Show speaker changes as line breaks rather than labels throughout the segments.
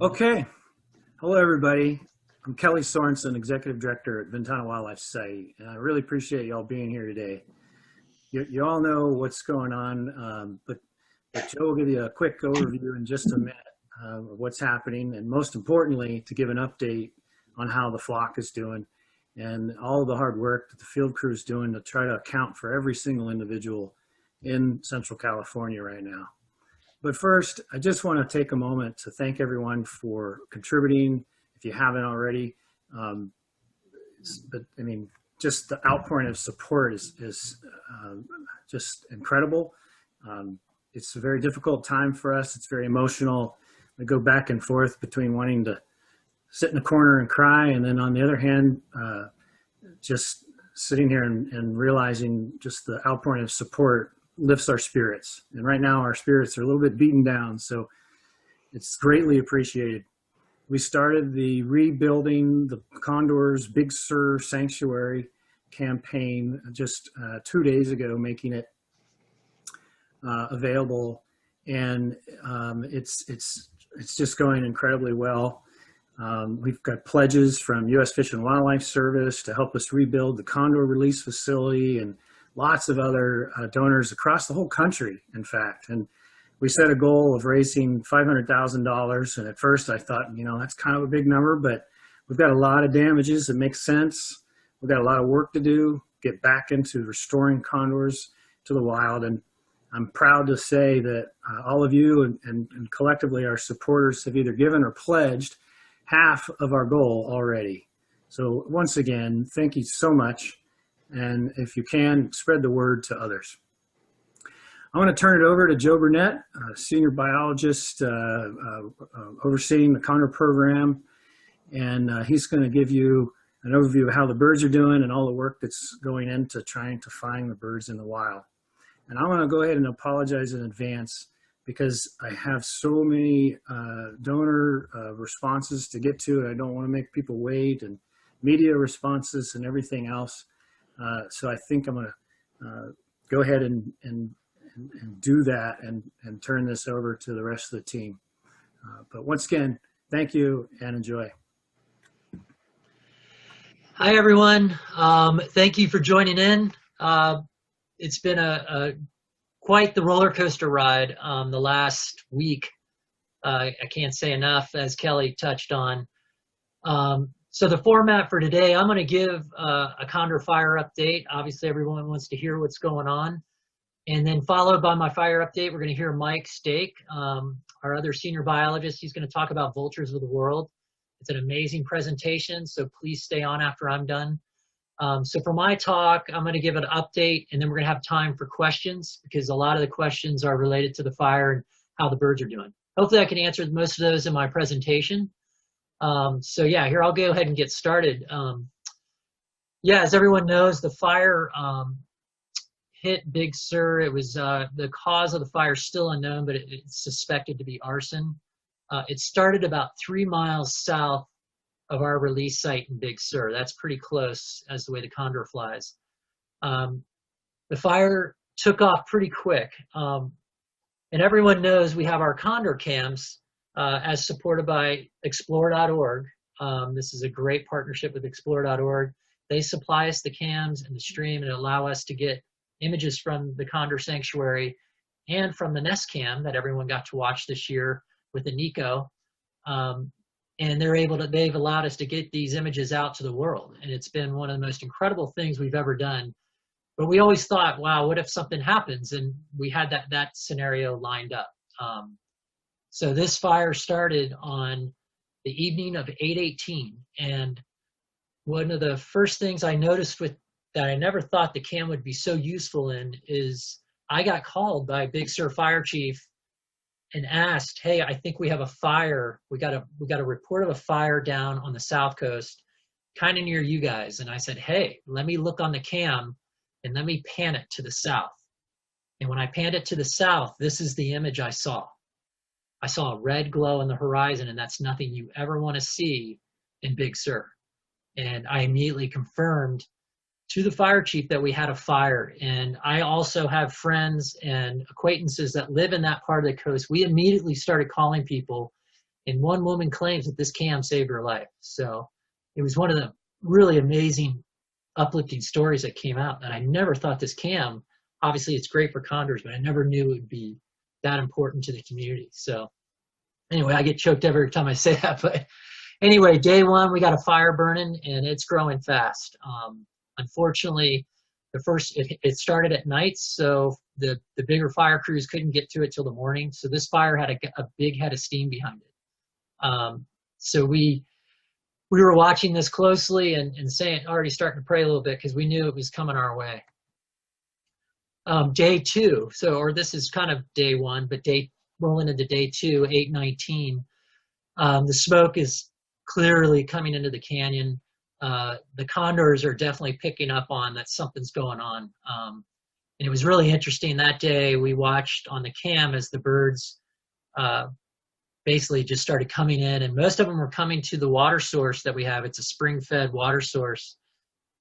Okay. Hello, everybody. I'm Kelly Sorensen, Executive Director at Ventana Wildlife Society, and I really appreciate y'all being here today. You all know what's going on, but Joe will give you a quick overview in just a minute of what's happening, and most importantly, to give an update on how the flock is doing and all the hard work that the field crew is doing to try to account for every single individual in Central California right now. But first, I just want to take a moment to thank everyone for contributing, if you haven't already. But I mean, just the outpouring of support is just incredible. It's a very difficult time for us. It's very emotional. We go back and forth between wanting to sit in a corner and cry, and then on the other hand, just sitting here and realizing just the outpouring of support lifts our spirits. And right now our spirits are a little bit beaten down, so it's greatly appreciated. We started the rebuilding the Condors Big Sur sanctuary campaign just 2 days ago, making it available, and it's just going incredibly well. We've got pledges from U.S. Fish and Wildlife Service to help us rebuild the Condor release facility, and lots of other donors across the whole country, in fact. And we set a goal of raising $500,000. And at first I thought, that's kind of a big number, but we've got a lot of damages. It makes sense. We've got a lot of work to do, get back into restoring condors to the wild. And I'm proud to say that all of you and collectively our supporters have either given or pledged half of our goal already. So once again, thank you so much. And if you can, spread the word to others. I want to turn it over to Joe Burnett, a senior biologist overseeing the Condor program. And he's going to give you an overview of how the birds are doing and all the work that's going into trying to find the birds in the wild. And I want to go ahead and apologize in advance because I have so many donor responses to get to, and I don't want to make people wait, and media responses and everything else. So I think I'm going to go ahead and do that and turn this over to the rest of the team. But once again, thank you and enjoy.
Hi, everyone. Thank you for joining in. It's been quite the roller coaster ride the last week. I can't say enough, as Kelly touched on. So the format for today, I'm going to give a Condor fire update. Obviously, everyone wants to hear what's going on. And then followed by my fire update, we're going to hear Mike Stake, our other senior biologist. He's going to talk about vultures of the world. It's an amazing presentation, so please stay on after I'm done. So for my talk, I'm going to give an update, and then we're going to have time for questions because a lot of the questions are related to the fire and how the birds are doing. Hopefully I can answer most of those in my presentation. So yeah, here I'll go ahead and get started. Yeah, as everyone knows, the fire hit Big Sur. It was the cause of the fire still unknown, but it's suspected to be arson. It started about 3 miles south of our release site in Big Sur. That's pretty close as the way the condor flies. The fire took off pretty quick. And everyone knows we have our Condor Cams as supported by Explore.org. This is a great partnership with Explore.org. They supply us the cams and the stream and allow us to get images from the Condor Sanctuary and from the Nest Cam that everyone got to watch this year with Eniko. And they've allowed us to get these images out to the world. And it's been one of the most incredible things we've ever done. But we always thought, wow, what if something happens? And we had that scenario lined up. So this fire started on the evening of 8/18. And one of the first things I noticed that I never thought the cam would be so useful in is I got called by Big Sur fire chief and asked, hey, I think we have a fire. We got a report of a fire down on the South Coast, kind of near you guys. And I said, hey, let me look on the cam and let me pan it to the south. And when I panned it to the south, this is the image I saw. I saw a red glow on the horizon, and that's nothing you ever want to see in Big Sur. And I immediately confirmed to the fire chief that we had a fire. And I also have friends and acquaintances that live in that part of the coast. We immediately started calling people, and one woman claims that this cam saved her life. So it was one of the really amazing, uplifting stories that came out. And I never thought this cam, obviously it's great for condors, but I never knew it would be that important to the community. So anyway, I get choked every time I say that. But anyway, day one, we got a fire burning, and it's growing fast. Unfortunately, it started at night, so the bigger fire crews couldn't get to it till the morning. So this fire had a big head of steam behind it. So we were watching this closely and already starting to pray a little bit because we knew it was coming our way. Day two, or this is kind of day one, but rolling into day two, 8/19. The smoke is clearly coming into the canyon. The condors are definitely picking up on that something's going on. And it was really interesting that day. We watched on the cam as the birds basically just started coming in, and most of them were coming to the water source that we have. It's a spring-fed water source,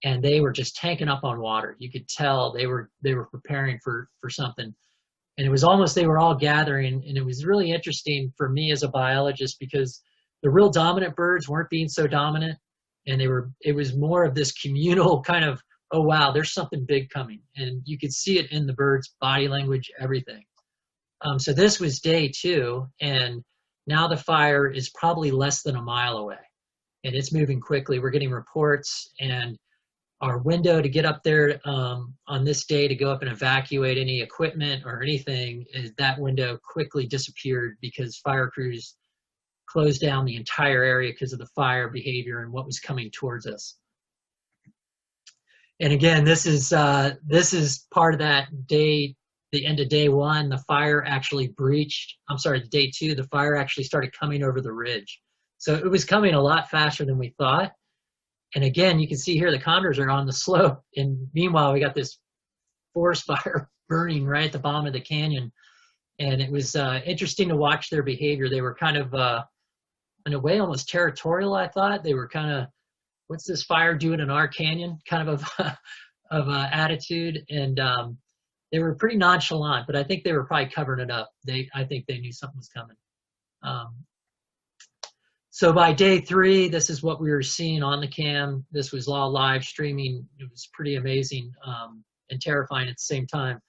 and they were just tanking up on water. You could tell they were preparing for something. And it was almost, they were all gathering, and it was really interesting for me as a biologist because the real dominant birds weren't being so dominant. And it was more of this communal kind of, oh wow, there's something big coming. And you could see it in the birds' body language, everything. So this was day two, and now the fire is probably less than a mile away. And it's moving quickly. We're getting reports, and our window to get up there on this day to go up and evacuate any equipment or anything, that window quickly disappeared because fire crews closed down the entire area because of the fire behavior and what was coming towards us. And again, this is part of that day, the end of day one. The fire actually day two, the fire actually started coming over the ridge. So it was coming a lot faster than we thought. And again, you can see here the condors are on the slope. And meanwhile, we got this forest fire burning right at the bottom of the canyon. And it was interesting to watch their behavior. They were kind of, in a way, almost territorial, I thought. They were kind of, what's this fire doing in our canyon? Kind of attitude. And they were pretty nonchalant, but I think they were probably covering it up. I think they knew something was coming. So by day three, this is what we were seeing on the cam. This was all live streaming. It was pretty amazing and terrifying at the same time.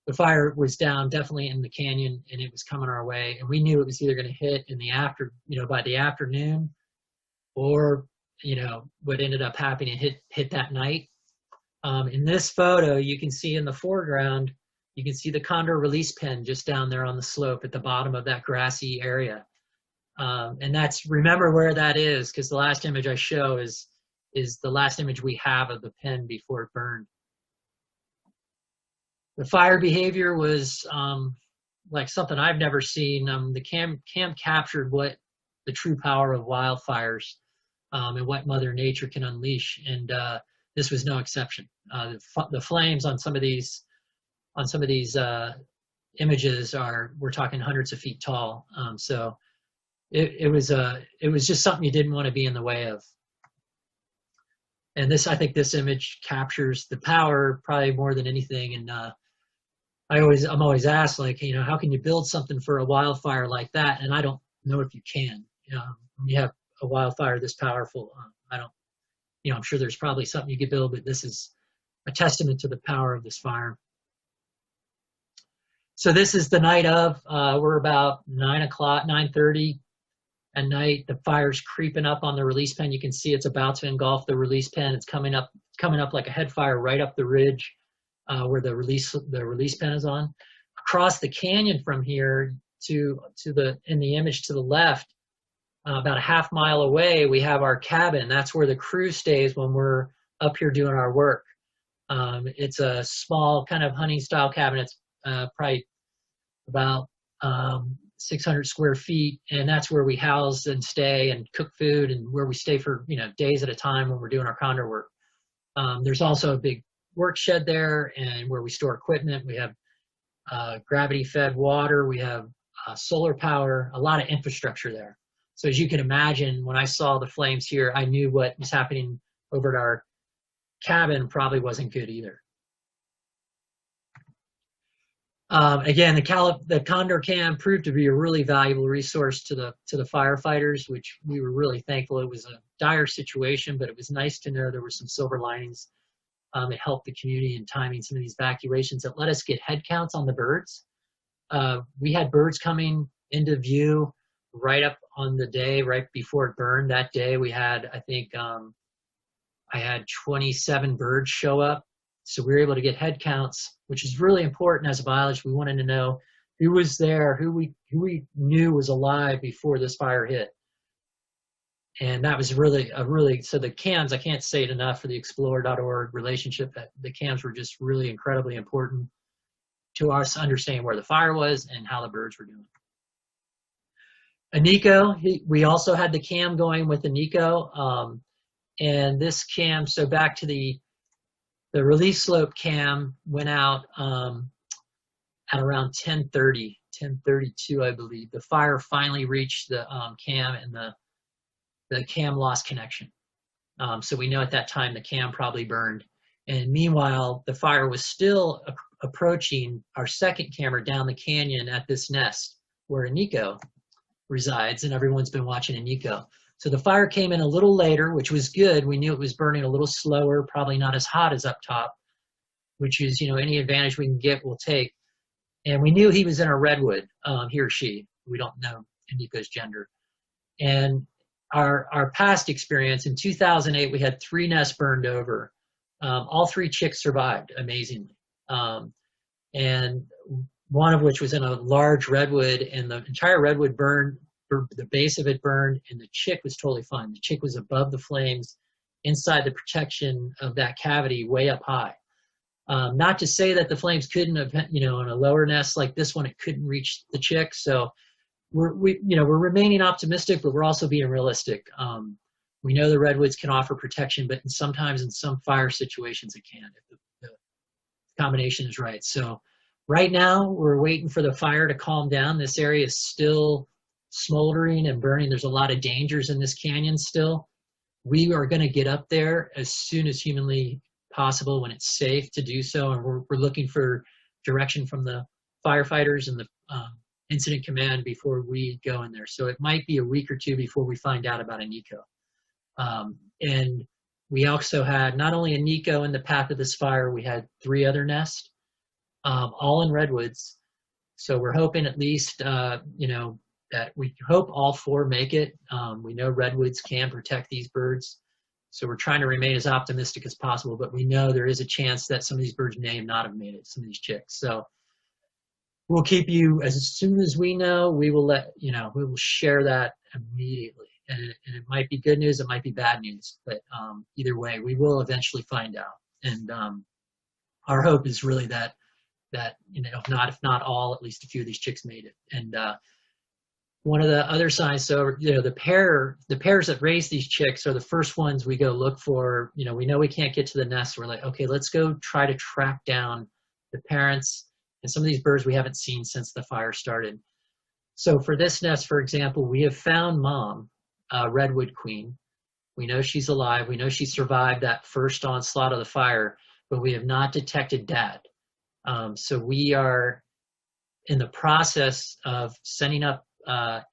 The fire was down definitely in the canyon, and it was coming our way. And we knew it was either going to hit in the by the afternoon, or what ended up happening hit that night. In this photo, you can see in the foreground, you can see the condor release pen just down there on the slope at the bottom of that grassy area. And remember where that is, because the last image I show is the last image we have of the pen before it burned. The fire behavior was like something I've never seen. The cam captured what the true power of wildfires and what Mother Nature can unleash, and this was no exception. The flames on some of these images we're talking hundreds of feet tall. So it was just something you didn't want to be in the way of. And I think this image captures the power probably more than anything. And I'm always asked, like, how can you build something for a wildfire like that? And I don't know if you can. When you have a wildfire this powerful, I'm sure there's probably something you could build, but this is a testament to the power of this fire. So this is the night of. We're about 9:30 at night. The fire's creeping up on the release pen. You can see it's about to engulf the release pen. It's coming up like a head fire right up the ridge where the release pen is on. Across the canyon from here in the image to the left, about a half mile away, we have our cabin. That's where the crew stays when we're up here doing our work. It's a small kind of hunting style cabin. It's probably about 600 square feet, and that's where we house and stay and cook food, and where we stay for days at a time when we're doing our condor work. There's also a big work shed there, and where we store equipment. We have gravity fed water. We have solar power, a lot of infrastructure there. So as you can imagine, when I saw the flames here, I knew what was happening over at cabin probably wasn't good either. Again, the Condor Cam proved to be a really valuable resource to the firefighters, which we were really thankful. It was a dire situation, but it was nice to know there were some silver linings. It helped the community in timing some of these evacuations. It let us get head counts on the birds. We had birds coming into view right up on the day, right before it burned. That day we had, I think, I had 27 birds show up. So we were able to get head counts, which is really important as a biologist. We wanted to know who was there, who we knew was alive before this fire hit. And that was so the cams, I can't say it enough for the explore.org relationship, that the cams were just really incredibly important to us understanding where the fire was and how the birds were doing. Eniko, we also had the cam going with Eniko. And this cam, so back to the release slope cam went out at around 10:30, 10:32, I believe. The fire finally reached the cam, and the cam lost connection. So we know at that time the cam probably burned. And meanwhile, the fire was still approaching our second camera down the canyon at this nest where Eniko resides, and everyone's been watching Eniko. So the fire came in a little later, which was good. We knew it was burning a little slower, probably not as hot as up top, which is, any advantage we can get, we'll take. And we knew he was in a redwood, he or she. We don't know Eniko's gender. And our past experience, in 2008, we had 3 nests burned over. All 3 chicks survived, amazingly. And one of which was in a large redwood, and the entire redwood burned. The base of it burned, and the chick was totally fine. The chick was above the flames, inside the protection of that cavity, way up high. Not to say that the flames couldn't have, in a lower nest like this one, it couldn't reach the chick. So we're remaining optimistic, but we're also being realistic. We know the redwoods can offer protection, but sometimes in some fire situations it can, if the combination is right. So right now we're waiting for the fire to calm down. This area is still smoldering and burning. There's a lot of dangers in this canyon still. We are going to get up there as soon as humanly possible when it's safe to do so, and we're looking for direction from the firefighters and the incident command before we go in there. So it might be a week or 2 before we find out about Eniko. And we also had not only Eniko in the path of this fire, we had 3 other nests, all in redwoods. So we're hoping at least, that we hope all 4 make it. We know redwoods can protect these birds, so we're trying to remain as optimistic as possible, but we know there is a chance that some of these birds may not have made it, some of these chicks. So we'll keep you, as soon as we know, we will we will share that immediately. And it might be good news, it might be bad news, but either way, we will eventually find out. And our hope is really that if not all, at least a few of these chicks made it. And one of the other signs, so the pairs that raise these chicks are the first ones we go look for. We know we can't get to the nest. We're like, okay, let's go try to track down the parents and some of these birds we haven't seen since the fire started. So for this nest, for example, we have found mom, Redwood Queen. We know she's alive. We know she survived that first onslaught of the fire, but we have not detected dad. So we are in the process of sending up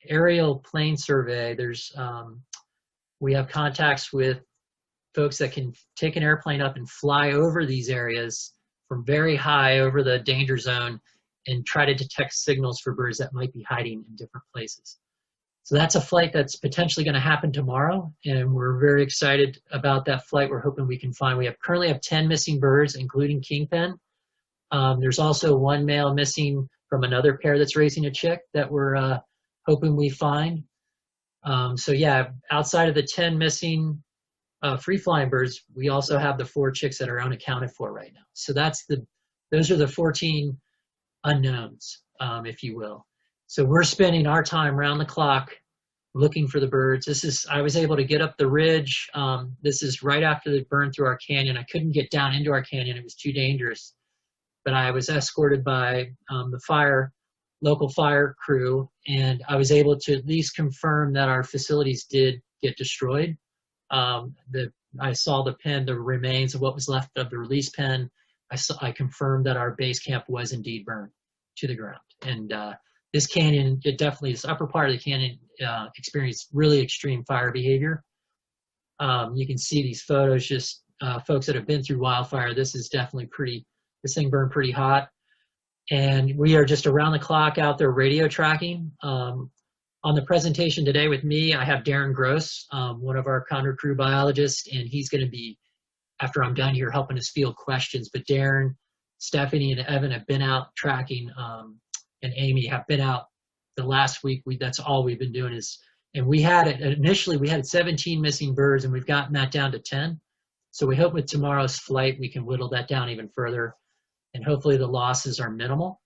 aerial plane survey. We have contacts with folks that can take an airplane up and fly over these areas from very high over the danger zone and try to detect signals for birds that might be hiding in different places. So that's a flight that's potentially going to happen tomorrow, and we're very excited about that flight. We're hoping we can find, we currently have 10 missing birds, including Kingpin. There's also 1 male missing from another pair that's raising a chick that we're hoping we find. So yeah, outside of the 10 missing free-flying birds, we also have the 4 chicks that are unaccounted for right now. So those are the 14 unknowns, if you will. So we're spending our time around the clock looking for the birds. I was able to get up the ridge. This is right after they burned through our canyon. I couldn't get down into our canyon. It was too dangerous. But I was escorted by the local fire crew, and I was able to at least confirm that our facilities did get destroyed. The I saw the pen, the remains of what was left of the release pen. I confirmed that our base camp was indeed burned to the ground. And this canyon, this upper part of the canyon experienced really extreme fire behavior. You can see these photos, just folks that have been through wildfire. This is definitely this thing burned pretty hot. And we are just around the clock out there radio tracking. On the presentation today with me, I have Darren Gross, one of our Condor crew biologists, and he's going to be, after I'm done here, helping us field questions. But Darren, Stephanie, and Evan have been out tracking, and Amy have been out the last week. That's all we've been doing and we had initially we had 17 missing birds, and we've gotten that down to 10. So we hope with tomorrow's flight we can whittle that down even further, and hopefully the losses are minimal.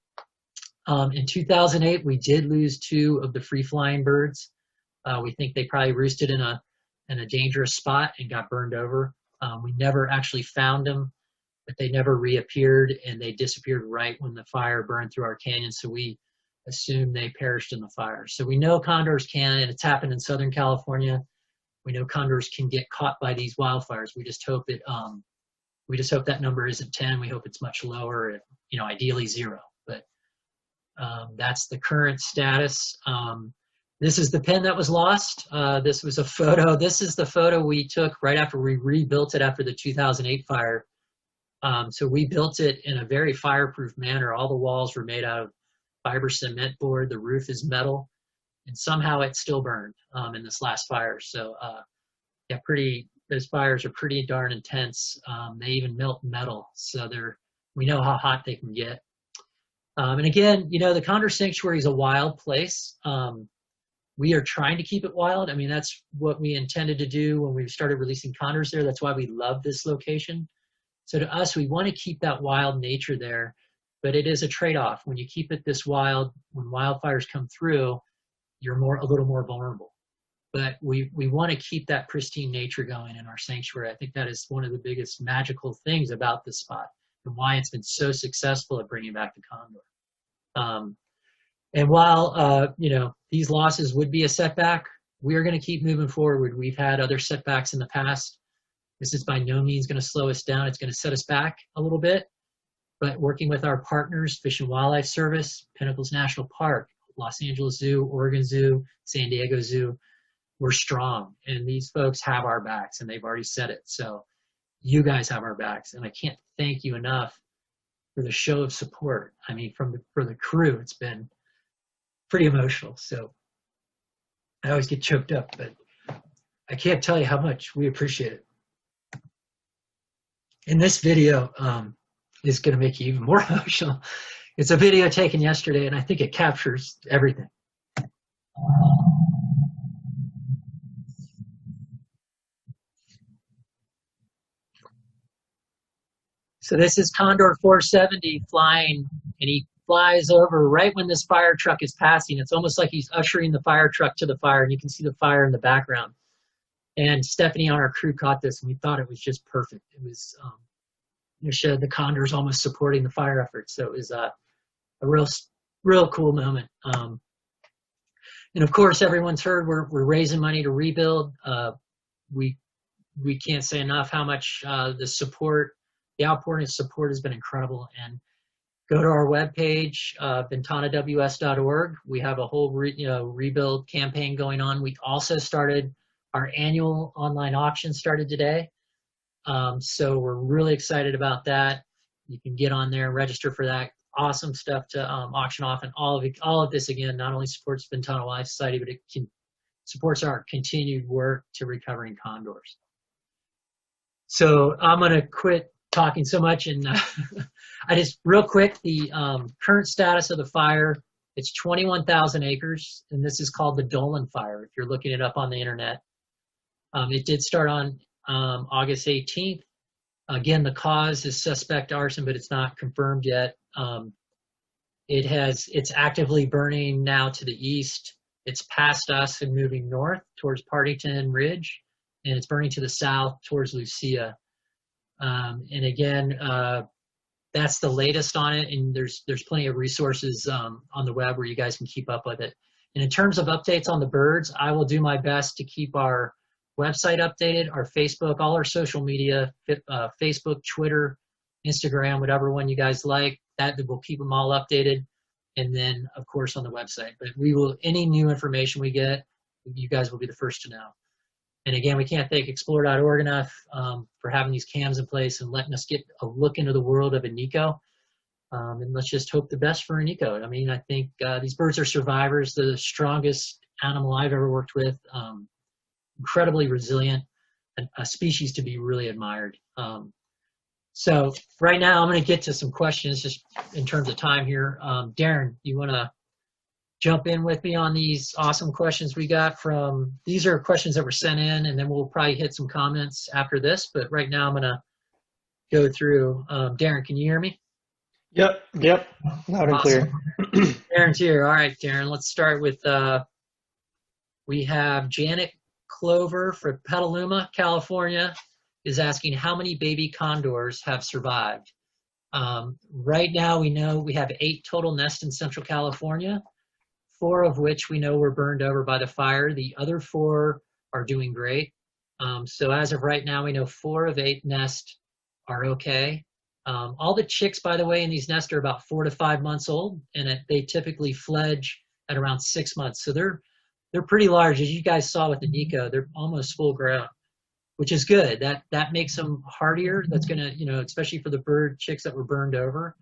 In 2008, we did lose 2 of the free-flying birds. We think they probably roosted in a dangerous spot and got burned over. We never actually found them, but they never reappeared, and they disappeared right when the fire burned through our canyon, so we assume they perished in the fire. So we know condors can, and it's happened in Southern California. We know condors can get caught by these wildfires. We just hope that number isn't 10. We hope it's much lower, ideally 0. But that's the current status. This is the pen that was lost. This was a photo. This is the photo we took right after we rebuilt it after the 2008 fire. So we built it in a very fireproof manner. All the walls were made out of fiber cement board. The roof is metal, and somehow it still burned in this last fire. So yeah, those fires are pretty darn intense. They even melt metal, so we know how hot they can get. And again, the Condor Sanctuary is a wild place. We are trying to keep it wild. I mean, that's what we intended to do when we started releasing condors there. That's why we love this location. So to us, we want to keep that wild nature there, but it is a trade-off. When you keep it this wild, when wildfires come through, you're a little more vulnerable. But we want to keep that pristine nature going in our sanctuary. I think that is one of the biggest magical things about this spot and why it's been so successful at bringing back the condor. And while, these losses would be a setback, we are going to keep moving forward. We've had other setbacks in the past. This is by no means going to slow us down. It's going to set us back a little bit. But working with our partners, Fish and Wildlife Service, Pinnacles National Park, Los Angeles Zoo, Oregon Zoo, San Diego Zoo, we're strong. And these folks have our backs, and they've already said it. So you guys have our backs. And I can't thank you enough for the show of support. I mean, for the crew, it's been pretty emotional. So I always get choked up, but I can't tell you how much we appreciate it. And this video is going to make you even more emotional. It's a video taken yesterday, and I think it captures everything. So this is Condor 470 flying, and he flies over right when this fire truck is passing. It's almost like he's ushering the fire truck to the fire, and you can see the fire in the background. And Stephanie on our crew caught this, and we thought it was just perfect. It was the condors almost supporting the fire effort. So it was a real cool moment. And of course, everyone's heard we're raising money to rebuild. We can't say enough how much the outpouring of support has been incredible. And go to our webpage, ventanaws.org. We have a whole rebuild campaign going on. We also started our annual online auction started today. So we're really excited about that. You can get on there and register for that. Awesome stuff to auction off, and all of this again not only supports Ventana Wildlife Society, but it supports our continued work to recovering condors. So I'm going to quit talking so much, and I just real quick, the current status of the fire. It's 21,000 acres, and this is called the Dolan fire. If you're looking it up on the internet, it did start on August 18th. Again, the cause is suspect arson, but it's not confirmed yet. It's actively burning now to the east. It's past us and moving north towards Partington Ridge, and it's burning to the south towards Lucia. And again, that's the latest on it, and there's plenty of resources on the web where you guys can keep up with it. And in terms of updates on the birds, I will do my best to keep our website updated, our Facebook, all our social media, Facebook, Twitter, Instagram, whatever one you guys like. That we'll keep them all updated, and then of course on the website. But we will, any new information we get, you guys will be the first to know. And again, we can't thank Explore.org enough for having these cams in place and letting us get a look into the world of Eniko. And let's just hope the best for Eniko. I mean, I think these birds are survivors, the strongest animal I've ever worked with, incredibly resilient, and a species to be really admired. So right now I'm going to get to some questions just in terms of time here. Darren, you want to jump in with me on these awesome questions we got from, these are questions that were sent in, and then we'll probably hit some comments after this, but right now I'm going to go through. Darren, can you hear me?
Yep, loud and clear.
Darren's here. All right, Darren, let's start with, we have Janet Clover from Petaluma, California, is asking how many baby condors have survived. Right now we know we have 8 total nests in Central California, 4 of which we know were burned over by the fire. The other 4 are doing great. So as of right now, we know 4 of 8 nests are okay. All the chicks, by the way, in these nests are about 4 to 5 months old, and they typically fledge at around 6 months. So they're pretty large. As you guys saw with the Eniko, they're almost full grown, which is good. That makes them hardier. That's gonna, especially for the bird chicks that were burned over,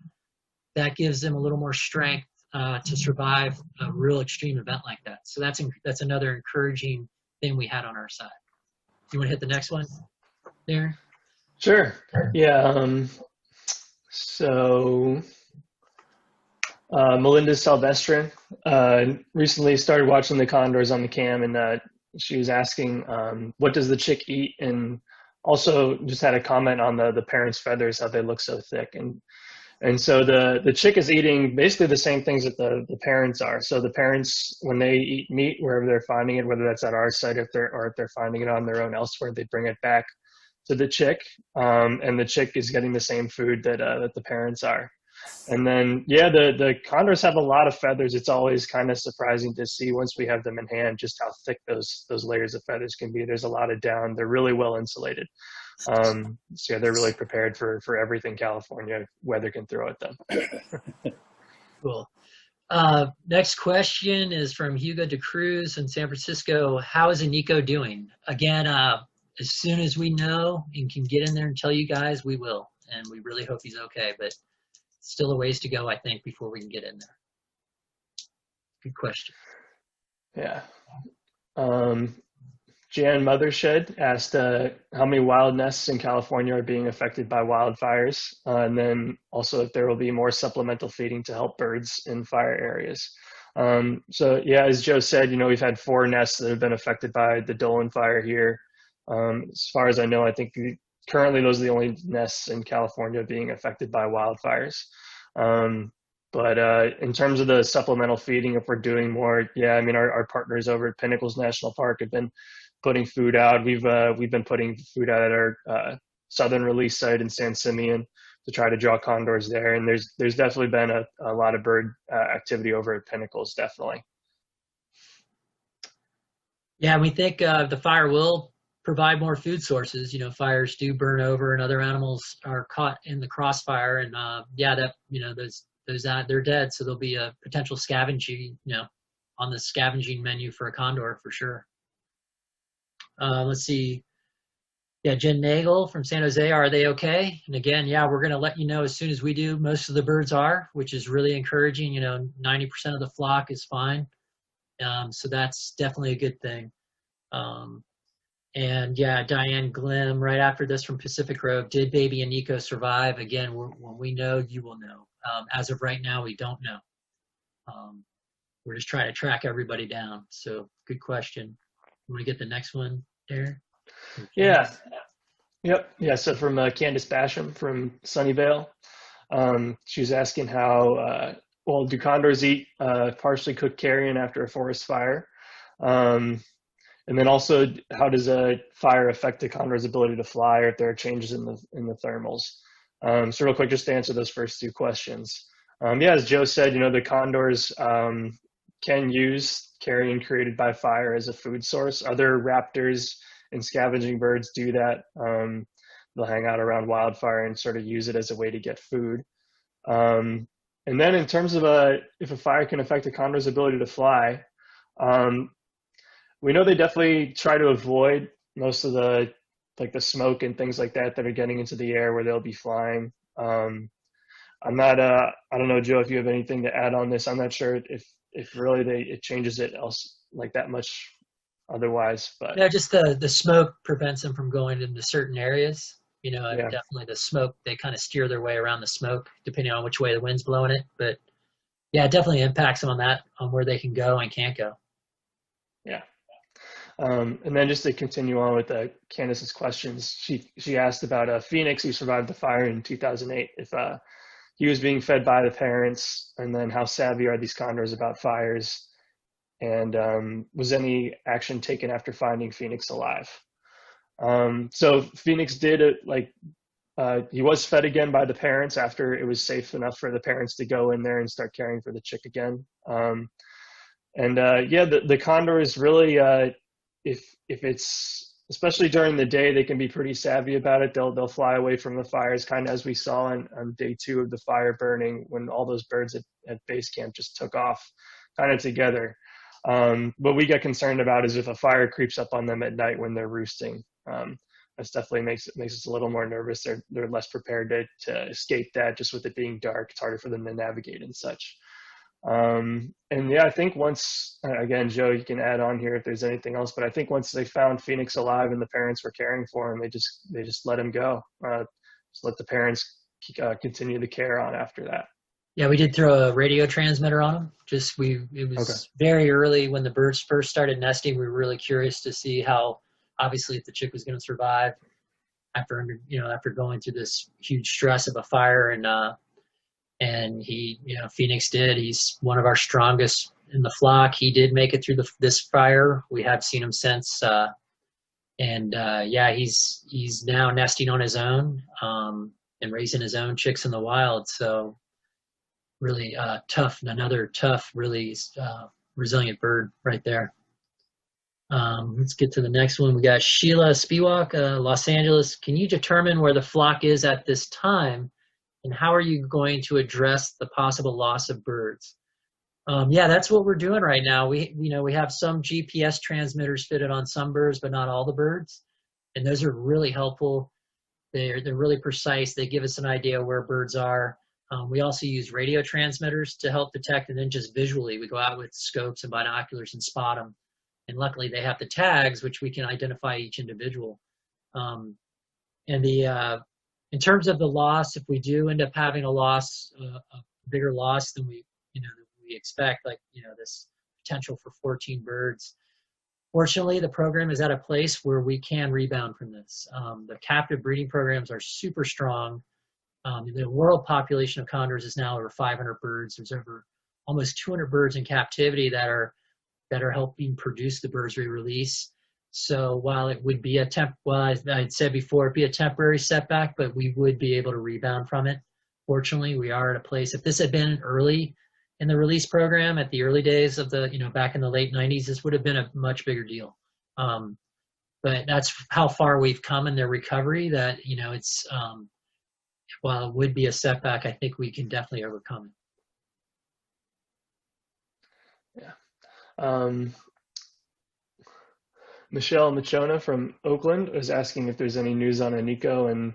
that gives them a little more strength to survive a real extreme event like that. So that's another encouraging thing we had on our side. You want to hit the next one, Darren?
Sure. Yeah. So Melinda Silvestrin recently started watching the condors on the cam, and she was asking, what does the chick eat? And also just had a comment on the parents' feathers, how they look so thick. And so the chick is eating basically the same things that the parents are. So the parents, when they eat meat, wherever they're finding it, whether that's at our site, if they're finding it on their own elsewhere, they bring it back to the chick. And the chick is getting the same food that the parents are. And then, yeah, the condors have a lot of feathers. It's always kind of surprising to see once we have them in hand just how thick those layers of feathers can be. There's a lot of down. They're really well insulated. So yeah, they're really prepared for everything California weather can throw at them.
Cool. Next question is from Hugo De Cruz in San Francisco. How is Eniko doing? Again, as soon as we know and can get in there and tell you guys, we will. And we really hope he's okay, but still a ways to go, I think, before we can get in there. Good question.
Yeah. Jan Mothershed asked how many wild nests in California are being affected by wildfires, and then also if there will be more supplemental feeding to help birds in fire areas. So yeah, as Joe said, we've had 4 nests that have been affected by the Dolan fire here. As far as I know, I think currently those are the only nests in California being affected by wildfires. But in terms of the supplemental feeding, if we're doing more, yeah, I mean, our partners over at Pinnacles National Park have been putting food out. We've been putting food out at our southern release site in San Simeon to try to draw condors there. And there's definitely been a lot of bird activity over at Pinnacles, definitely. Yeah,
we think the fire will provide more food sources. Fires do burn over and other animals are caught in the crossfire. And yeah, that, they're dead. So there'll be a potential scavenging, on the scavenging menu for a condor for sure. Let's see. Yeah, Jen Nagel from San Jose, are they okay? And again, yeah, we're going to let you know as soon as we do. Most of the birds are, which is really encouraging. 90% of the flock is fine. So that's definitely a good thing. And yeah, Diane Glim, right after this from Pacific Grove, did baby Eniko survive? Again, when we know, you will know. As of right now, we don't know. We're just trying to track everybody down. So good question. You want to get the next one, Darren?
Yeah. Yep. Yeah. So from Candace Basham from Sunnyvale, she was asking how, well, do condors eat partially cooked carrion after a forest fire? And then also, how does a fire affect the condor's ability to fly, or if there are changes in the thermals? So real quick, just to answer those first 2 questions. Yeah, as Joe said, the condors can use carrion created by fire as a food source. Other raptors and scavenging birds do that. They'll hang out around wildfire and sort of use it as a way to get food. And then in terms of if a fire can affect a condor's ability to fly, we know they definitely try to avoid most of the smoke and things like that are getting into the air where they'll be flying. I'm not, I don't know, Joe, if you have anything to add on this. I'm not sure if really it changes it else like that much otherwise, but
yeah, just the smoke prevents them from going into certain areas. You know,
yeah.
definitely the smoke, they kind of steer their way around the smoke depending on which way the wind's blowing it. But yeah, it definitely impacts them on where they can go and can't go.
Yeah. And then just to continue on with Candace's questions, she asked about Phoenix, who survived the fire in 2008, if he was being fed by the parents, and then how savvy are these condors about fires, and was any action taken after finding Phoenix alive? So Phoenix did he was fed again by the parents after it was safe enough for the parents to go in there and start caring for the chick again. The condor is really, if it's, especially during the day, they can be pretty savvy about it. They'll fly away from the fires, kind of as we saw on day 2 of the fire burning, when all those birds at base camp just took off kind of together. What we get concerned about is if a fire creeps up on them at night when they're roosting. That's definitely makes us a little more nervous. They're less prepared to escape that, just with it being dark. It's harder for them to navigate and such. I think once, again, Joe, you can add on here if there's anything else, but I think once they found Phoenix alive and the parents were caring for him, they just let him go. Just let the parents continue the care on after that.
Yeah, we did throw a radio transmitter on them. It was very early when the birds first started nesting. We were really curious to see how, obviously, if the chick was going to survive after going through this huge stress of a fire. And he, Phoenix did. He's one of our strongest in the flock. He did make it through this fire. We have seen him since. He's now nesting on his own and raising his own chicks in the wild. So really another tough, really resilient bird right there. Let's get to the next one. We got Sheila Spiewak, Los Angeles. Can you determine where the flock is at this time? And how are you going to address the possible loss of birds? That's what we're doing right now. We have some GPS transmitters fitted on some birds, but not all the birds. And those are really helpful. They're really precise. They give us an idea where birds are. We also use radio transmitters to help detect, and then just visually, we go out with scopes and binoculars and spot them. And luckily they have the tags, which we can identify each individual. In terms of the loss, if we do end up having a loss, a bigger loss than we expect, this potential for 14 birds, fortunately, the program is at a place where we can rebound from this. The captive breeding programs are super strong. The world population of condors is now over 500 birds. There's over almost 200 birds in captivity that are helping produce the birds we release. So while it would be I'd said before, it'd be a temporary setback, but we would be able to rebound from it. Fortunately, we are at a place. If this had been early in the release program, at the early days of back in the late 90s, this would have been a much bigger deal. But that's how far we've come in their recovery, that, it's, while it would be a setback, I think we can definitely overcome it.
Yeah. Michelle Machona from Oakland is asking if there's any news on Eniko, and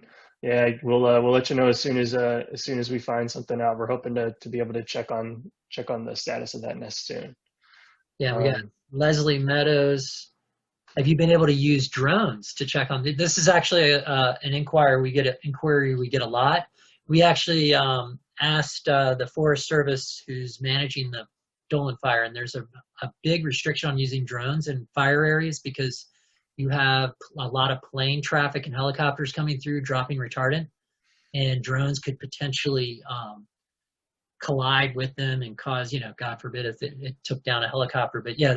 we'll let you know as soon as we find something out. We're hoping to be able to check on the status of that nest soon.
Yeah, we got Leslie Meadows. Have you been able to use drones to check on? This is actually an inquiry we get a lot. We actually asked the Forest Service, who's managing the Dolan fire, and there's a big restriction on using drones in fire areas because you have a lot of plane traffic and helicopters coming through dropping retardant, and drones could potentially collide with them and cause, God forbid if it took down a helicopter. But yeah,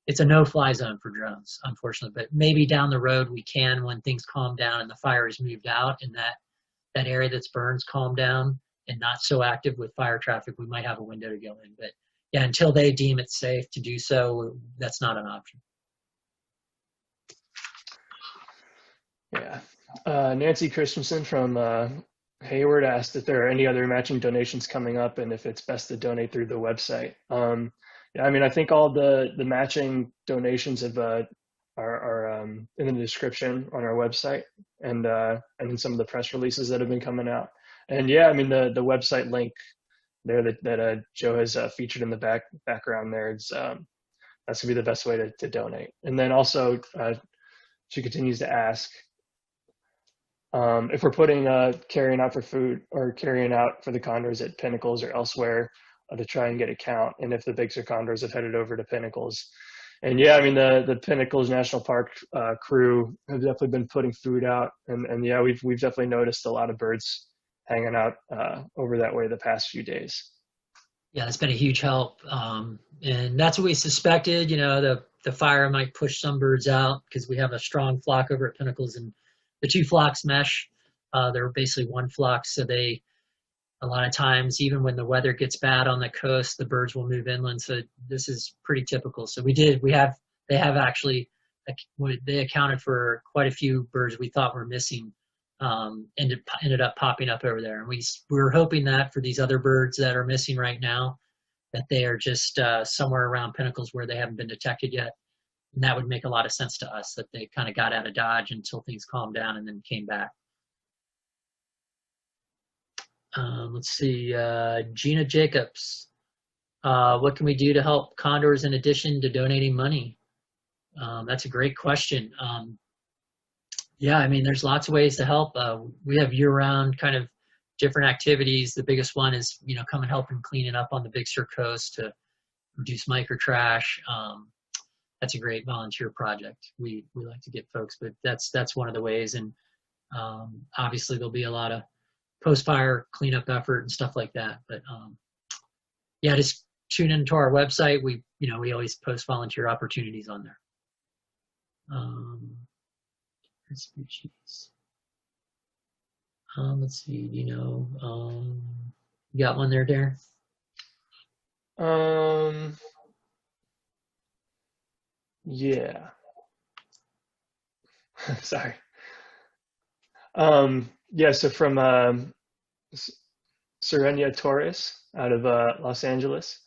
it's a no-fly zone for drones, unfortunately. But maybe down the road we can, when things calm down and the fire is moved out and that area that's burned calm down and not so active with fire traffic, we might have a window to go in. But yeah, until they deem it safe to do so, that's not an option.
Yeah. Nancy Christensen from Hayward asked if there are any other matching donations coming up and if it's best to donate through the website. Yeah, I mean, I think all the matching donations have are in the description on our website and in some of the press releases that have been coming out. And yeah, I mean, the website link there that Joe has featured in the background there is that's gonna be the best way to donate. And then also, she continues to ask if we're putting carrying out for food or carrying out for the Condors at Pinnacles or elsewhere to try and get a count, and if the Big Sur Condors have headed over to Pinnacles. And yeah, I mean, the Pinnacles National Park crew have definitely been putting food out, and yeah, we've definitely noticed a lot of birds hanging out over that way the past few days.
Yeah, it's been a huge help, and that's what we suspected. You know, the fire might push some birds out because we have a strong flock over at Pinnacles, and the two flocks mesh. They're basically one flock, so they, a lot of times, even when the weather gets bad on the coast, the birds will move inland. So this is pretty typical. So they have actually, they accounted for quite a few birds we thought were missing, ended up popping up over there. And we were hoping that for these other birds that are missing right now, that they are just somewhere around Pinnacles where they haven't been detected yet. And that would make a lot of sense to us, that they kind of got out of Dodge until things calmed down and then came back. Let's see, Gina Jacobs. What can we do to help Condors in addition to donating money? That's a great question. Yeah, I mean, there's lots of ways to help. We have year-round kind of different activities. The biggest one is, you know, come and help in cleaning up on the Big Sur coast to reduce microtrash. That's a great volunteer project. We like to get folks, but that's one of the ways. And obviously there'll be a lot of post-fire cleanup effort and stuff like that. But yeah, just tune into our website. We always post volunteer opportunities on there. Species. Let's see, you got one there, Darren?
Yeah. Sorry. Yeah, so from Serenia Torres out of Los Angeles.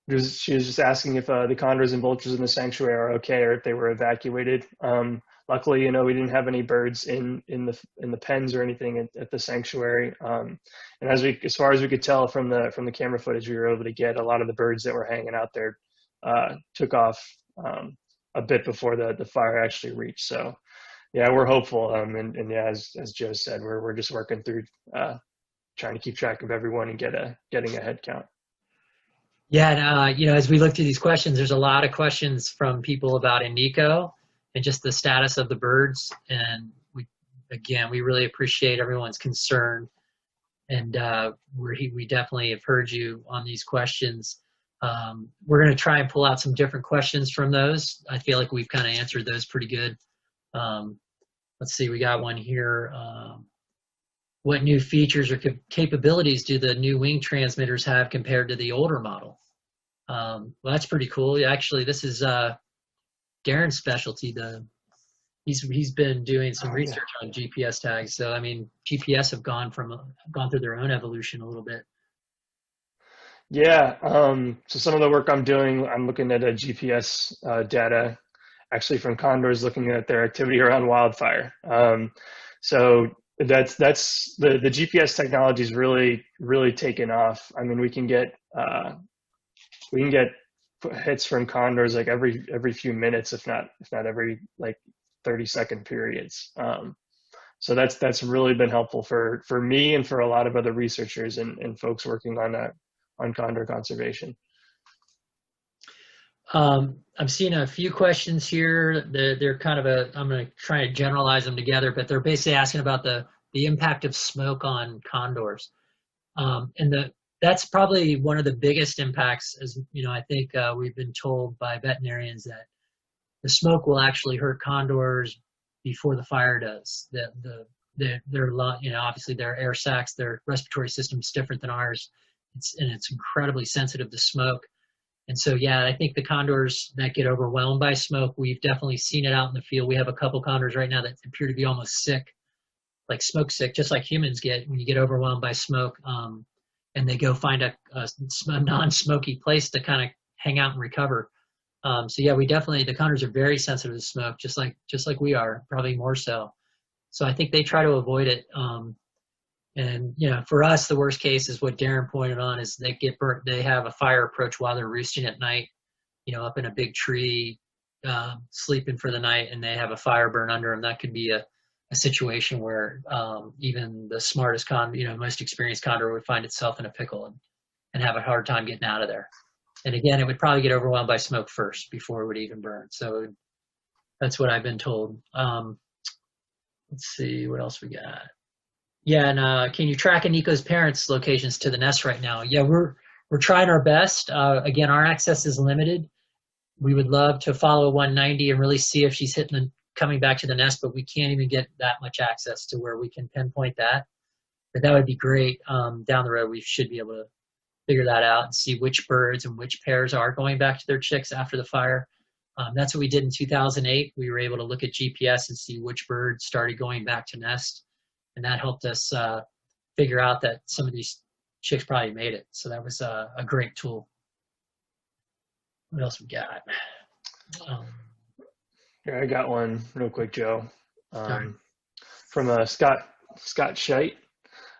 She was just asking if the condors and vultures in the sanctuary are okay or if they were evacuated. Luckily, you know, we didn't have any birds in the pens or anything at the sanctuary. And as far as we could tell from the camera footage we were able to get, a lot of the birds that were hanging out there took off a bit before the fire actually reached. So yeah, we're hopeful. And yeah, as Joe said, we're just working through trying to keep track of everyone and getting a head count.
Yeah, and as we look through these questions, there's a lot of questions from people about Eniko and just the status of the birds. And we really appreciate everyone's concern. And we definitely have heard you on these questions. We're going to try and pull out some different questions from those. I feel like we've kind of answered those pretty good. Let's see, we got one here. What new features or capabilities do the new wing transmitters have compared to the older model? Well, that's pretty cool. Actually, this is Darren's specialty. He's been doing some research on GPS tags. So I mean, GPS have gone through their own evolution a little bit.
Yeah. So some of the work I'm doing, I'm looking at a GPS data, actually from Condors, looking at their activity around wildfire. So that's the GPS technology is really taken off. I mean, we can get hits from Condors like every few minutes, if not every like 30-second periods. So that's really been helpful for me and for a lot of other researchers and folks working on condor conservation.
I'm seeing a few questions here. They're kind of I'm going to try to generalize them together, but they're basically asking about the impact of smoke on condors. And that's probably one of the biggest impacts, as I think we've been told by veterinarians that the smoke will actually hurt condors before the fire does. They're obviously their air sacs, their respiratory system is different than ours. It's incredibly sensitive to smoke. And so, yeah, I think the condors that get overwhelmed by smoke, we've definitely seen it out in the field. We have a couple condors right now that appear to be almost sick, like smoke sick, just like humans get when you get overwhelmed by smoke. And they go find a non-smoky place to kind of hang out and recover. So yeah, the condors are very sensitive to smoke, just like we are, probably more so. So I think they try to avoid it. And for us, the worst case is what Darren pointed on, is they get burnt. They have a fire approach while they're roosting at night, up in a big tree, sleeping for the night, and they have a fire burn under them. That could be a situation where even the smartest most experienced condor would find itself in a pickle and have a hard time getting out of there. And again, it would probably get overwhelmed by smoke first before it would even burn. So that's what I've been told. Let's see what else we got. Yeah, and can you track Eniko's parents' locations to the nest right now? Yeah, we're trying our best. Again, our access is limited. We would love to follow 190 and really see if she's coming back to the nest, but we can't even get that much access to where we can pinpoint that. But that would be great. Down the road, we should be able to figure that out and see which birds and which pairs are going back to their chicks after the fire. That's what we did in 2008. We were able to look at GPS and see which birds started going back to nest. And that helped us figure out that some of these chicks probably made it. So that was a great tool. What else we got?
Here, I got one real quick, Joe. From Scott Scheidt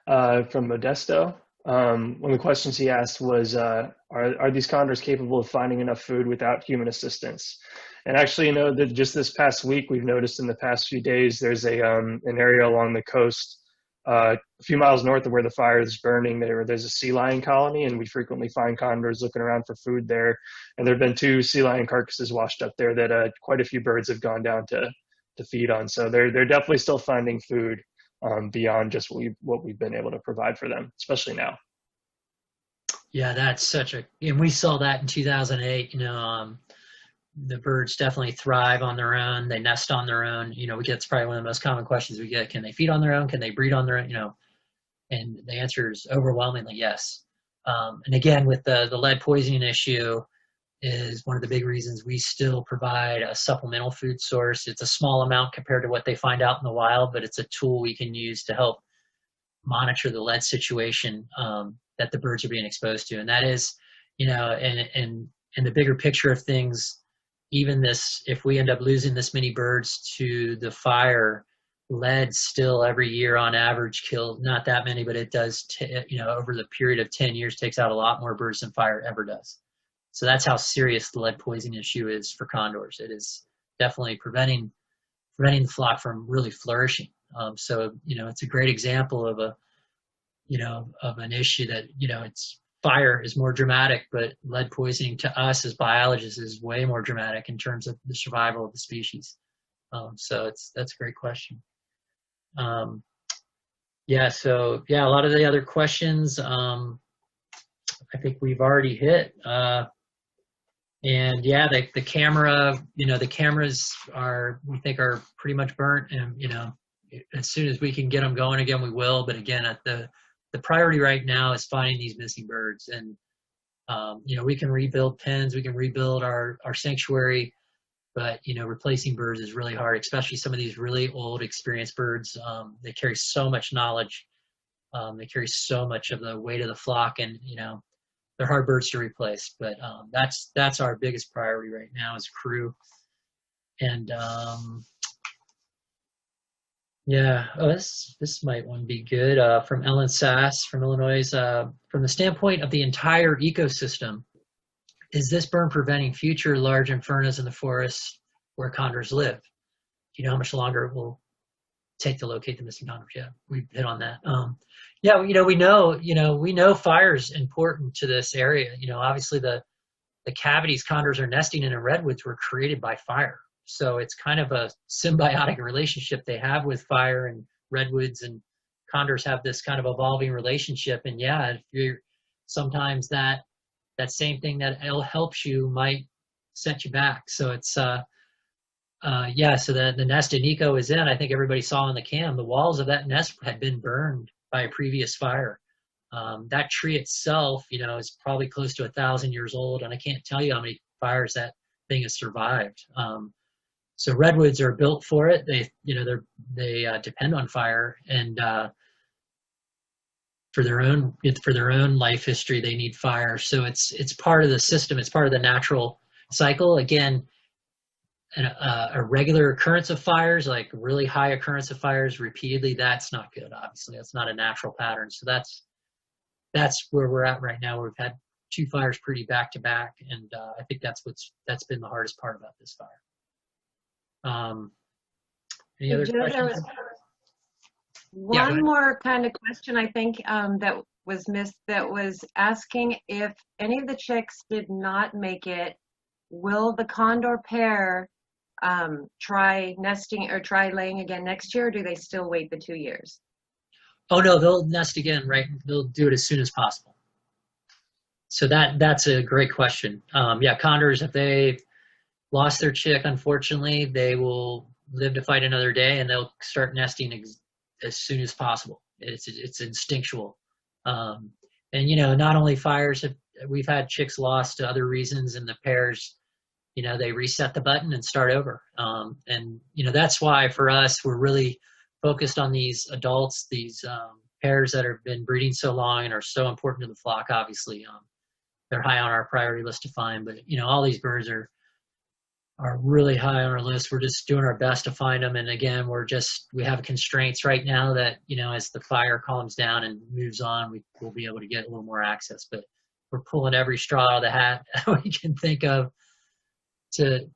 from Modesto. One of the questions he asked was, are these condors capable of finding enough food without human assistance? And actually, that just this past week, we've noticed in the past few days, there's an area along the coast, a few miles north of where the fire is burning. There's a sea lion colony, and we frequently find condors looking around for food there. And there have been 2 sea lion carcasses washed up there that quite a few birds have gone down to feed on. So they're definitely still finding food beyond just what we've been able to provide for them, especially now.
Yeah, that's and we saw that in 2008. The birds definitely thrive on their own. They nest on their own. That's probably one of the most common questions we get. Can they feed on their own? Can they breed on their own? And the answer is overwhelmingly yes. And again, with the lead poisoning issue is one of the big reasons we still provide a supplemental food source. It's a small amount compared to what they find out in the wild, but it's a tool we can use to help monitor the lead situation that the birds are being exposed to. And that is, and in the bigger picture of things, even if we end up losing this many birds to the fire, lead still every year on average kills, not that many, but it does, over the period of 10 years, takes out a lot more birds than fire ever does. So that's how serious the lead poisoning issue is for condors. It is definitely preventing the flock from really flourishing. So, it's a great example of of an issue that, it's fire is more dramatic, but lead poisoning to us as biologists is way more dramatic in terms of the survival of the species. So that's a great question. A lot of the other questions, I think we've already hit. The camera, the cameras we think are pretty much burnt, and, as soon as we can get them going again, we will. But again, the priority right now is finding these missing birds. And, we can rebuild pens, we can rebuild our sanctuary, but, replacing birds is really hard, especially some of these really old, experienced birds. They carry so much knowledge. They carry so much of the weight of the flock, and, they're hard birds to replace. But that's our biggest priority right now as a crew. And this might one be good. From Ellen Sass from Illinois. From the standpoint of the entire ecosystem, is this burn preventing future large infernos in the forest where condors live? Do you know how much longer it will take to locate the missing condors? Yeah, we hit on that. We know fire's important to this area. Obviously the cavities condors are nesting in redwoods were created by fire. So it's kind of a symbiotic relationship they have with fire, and redwoods and condors have this kind of evolving relationship. And sometimes that same thing that helps you might set you back. So it's, so the nest Eniko is in, I think everybody saw on the cam, the walls of that nest had been burned by a previous fire. That tree itself, you know, is probably close to 1,000 years old, and I can't tell you how many fires that thing has survived. So redwoods are built for it. They, you know, they depend on fire, and for their own life history, they need fire. So it's part of the system. It's part of the natural cycle. Again, a regular occurrence of fires, like really high occurrence of fires repeatedly, that's not good. Obviously, that's not a natural pattern. So that's where we're at right now. We've had 2 fires pretty back to back, and I think that's been the hardest part about this fire. Any other questions?
One more kind of question, I think, that was missed, that was asking if any of the chicks did not make it, will the condor pair try nesting or try laying again next year, or do they still wait the 2 years?
Oh no, they'll nest again, right? They'll do it as soon as possible. So that's a great question. Yeah, condors, if they lost their chick, unfortunately, they will live to fight another day, and they'll start nesting as soon as possible. It's instinctual. And you know, not only fires, we've had chicks lost to other reasons, and the pairs, you know, they reset the button and start over. And you know, that's why for us, we're really focused on these adults, these pairs that have been breeding so long and are so important to the flock. Obviously, they're high on our priority list to find, but you know, all these birds are really high on our list. We're just doing our best to find them. And again, we have constraints right now that, you know, as the fire calms down and moves on, we'll be able to get a little more access, but we're pulling every straw out of the hat we can think of to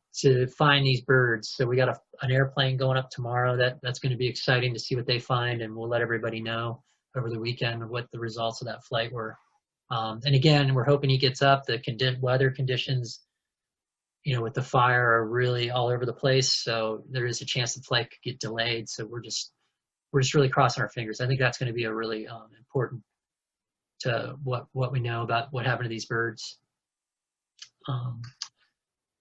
find these birds. So we got an airplane going up tomorrow. That's going to be exciting to see what they find, and we'll let everybody know over the weekend what the results of that flight were. And again, we're hoping he gets up. The weather conditions, you know, with the fire are really all over the place, so there is a chance the flight could get delayed. So we're just really crossing our fingers. I think that's going to be a really important to what we know about what happened to these birds.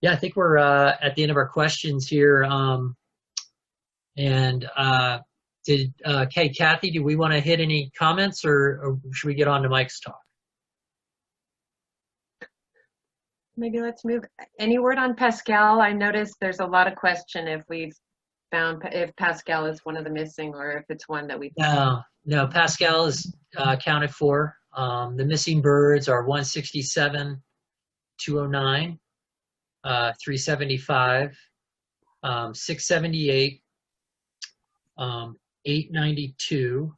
Yeah, I think we're at the end of our questions here. Okay, Kathy, do we want to hit any comments, or should we get on to Mike's talk?
Maybe let's move. Any word on Pascal? I noticed there's a lot of question if we've found if Pascal is one of the missing, or if it's one that we.
No, Pascal is accounted for. The missing birds are 167, 209, 375, 678, 892.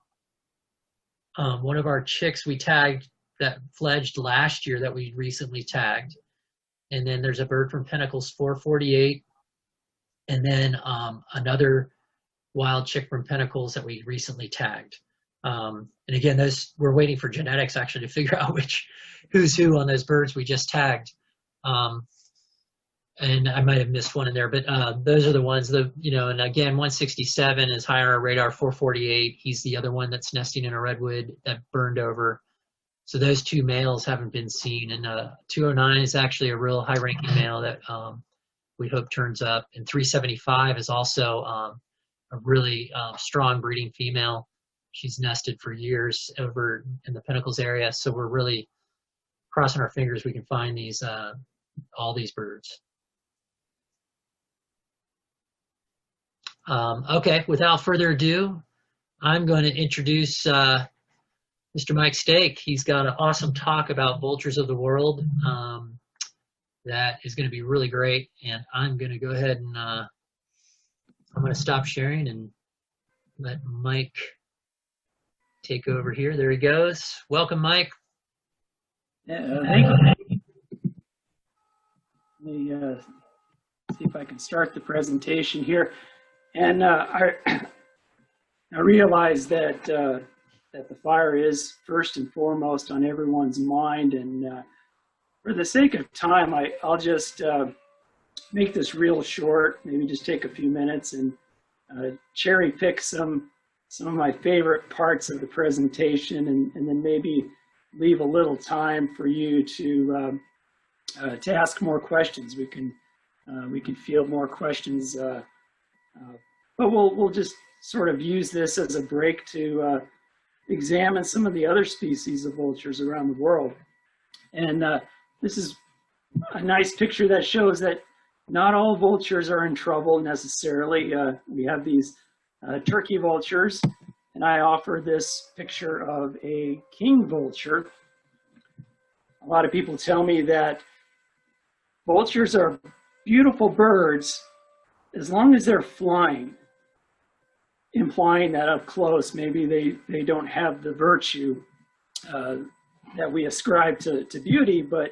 One of our chicks we tagged that fledged last year that we recently tagged. And then there's a bird from Pinnacles, 448. And then another wild chick from Pinnacles that we recently tagged. And again, we're waiting for genetics actually to figure out who's who on those birds we just tagged. And I might have missed one in there, but those are the ones and again, 167 is high on our radar, 448. He's the other one that's nesting in a redwood that burned over. So those 2 males haven't been seen, and 209 is actually a real high-ranking male that we hope turns up, and 375 is also a really strong breeding female. She's nested for years over in the Pinnacles area, so we're really crossing our fingers we can find these all these birds. Okay, without further ado, I'm going to introduce Mr. Mike Stake. He's got an awesome talk about vultures of the world that is going to be really great. And I'm going to go ahead and I'm going to stop sharing and let Mike take over here. There he goes. Welcome, Mike.
Thank you. Let me see if I can start the presentation here. And I realize that that the fire is first and foremost on everyone's mind, and for the sake of time, I'll just make this real short, maybe just take a few minutes and cherry pick some of my favorite parts of the presentation, and then maybe leave a little time for you to ask more questions. We can field more questions, but we'll just sort of use this as a break to examine some of the other species of vultures around the world. And this is a nice picture that shows that not all vultures are in trouble necessarily. We have these turkey vultures, and I offer this picture of a king vulture. A lot of people tell me that vultures are beautiful birds as long as they're flying, implying that up close maybe they don't have the virtue that we ascribe to beauty, but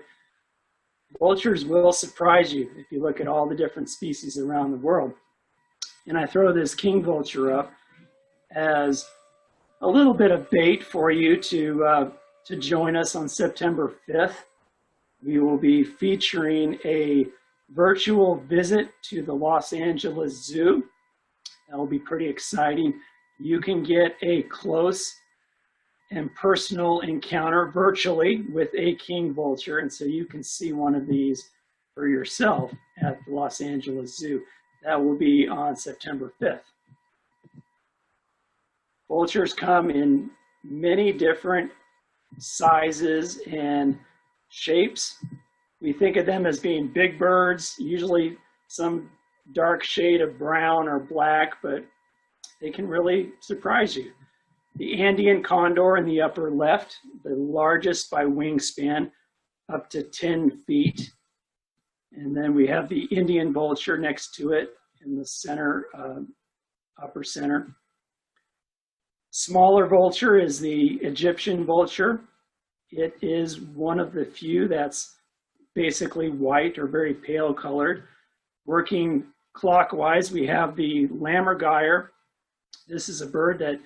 vultures will surprise you if you look at all the different species around the world. And I throw this king vulture up as a little bit of bait for you to join us on September 5th. We will be featuring a virtual visit to the Los Angeles Zoo. That'll be pretty exciting. You can get a close and personal encounter virtually with a king vulture, and so you can see one of these for yourself at the Los Angeles Zoo. That will be on September 5th. Vultures come in many different sizes and shapes. We think of them as being big birds, usually some dark shade of brown or black, but they can really surprise you. The Andean condor in the upper left, the largest by wingspan, up to 10 feet. And then we have the Indian vulture next to it in the center, upper center. Smaller vulture is the Egyptian vulture. It is one of the few that's basically white or very pale colored. Working clockwise, we have the lammergeier. This is a bird that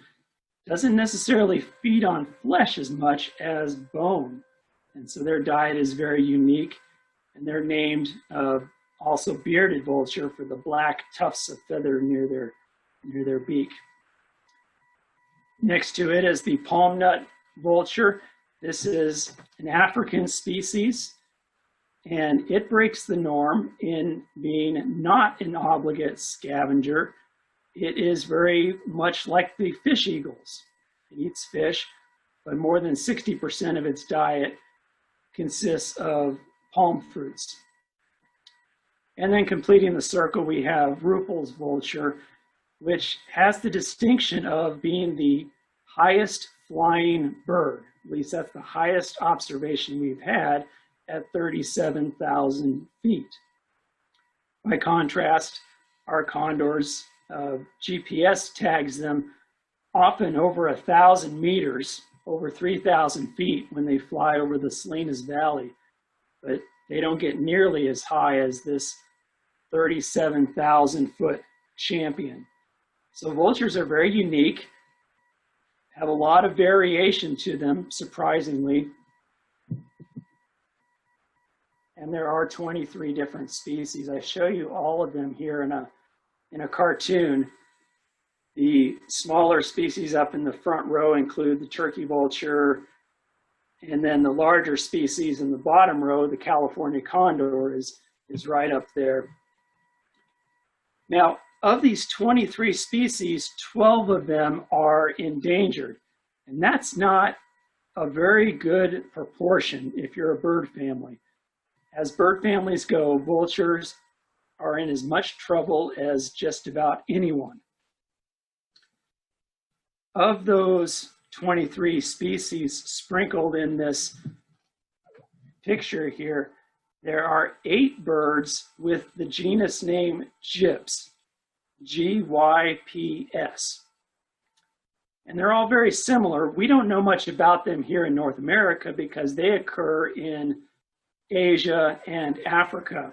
doesn't necessarily feed on flesh as much as bone. And so their diet is very unique. And they're named also bearded vulture for the black tufts of feather near their beak. Next to it is the palm nut vulture. This is an African species, and it breaks the norm in being not an obligate scavenger. It is very much like the fish eagles. It eats fish, but more than 60% of its diet consists of palm fruits. And then completing the circle, we have Ruppel's vulture, which has the distinction of being the highest flying bird. At least that's the highest observation we've had at 37,000 feet. By contrast, our condors, GPS tags them often over 1,000 meters, over 3,000 feet when they fly over the Salinas Valley, but they don't get nearly as high as this 37,000 foot champion. So vultures are very unique, have a lot of variation to them, surprisingly. And there are 23 different species. I show you all of them here in a cartoon. The smaller species up in the front row include the turkey vulture, and then the larger species in the bottom row, the California condor, is right up there. Now, of these 23 species, 12 of them are endangered. And that's not a very good proportion if you're a bird family. As bird families go, vultures are in as much trouble as just about anyone. Of those 23 species sprinkled in this picture here, there are 8 birds with the genus name Gyps, G-Y-P-S. And they're all very similar. We don't know much about them here in North America because they occur in Asia and Africa.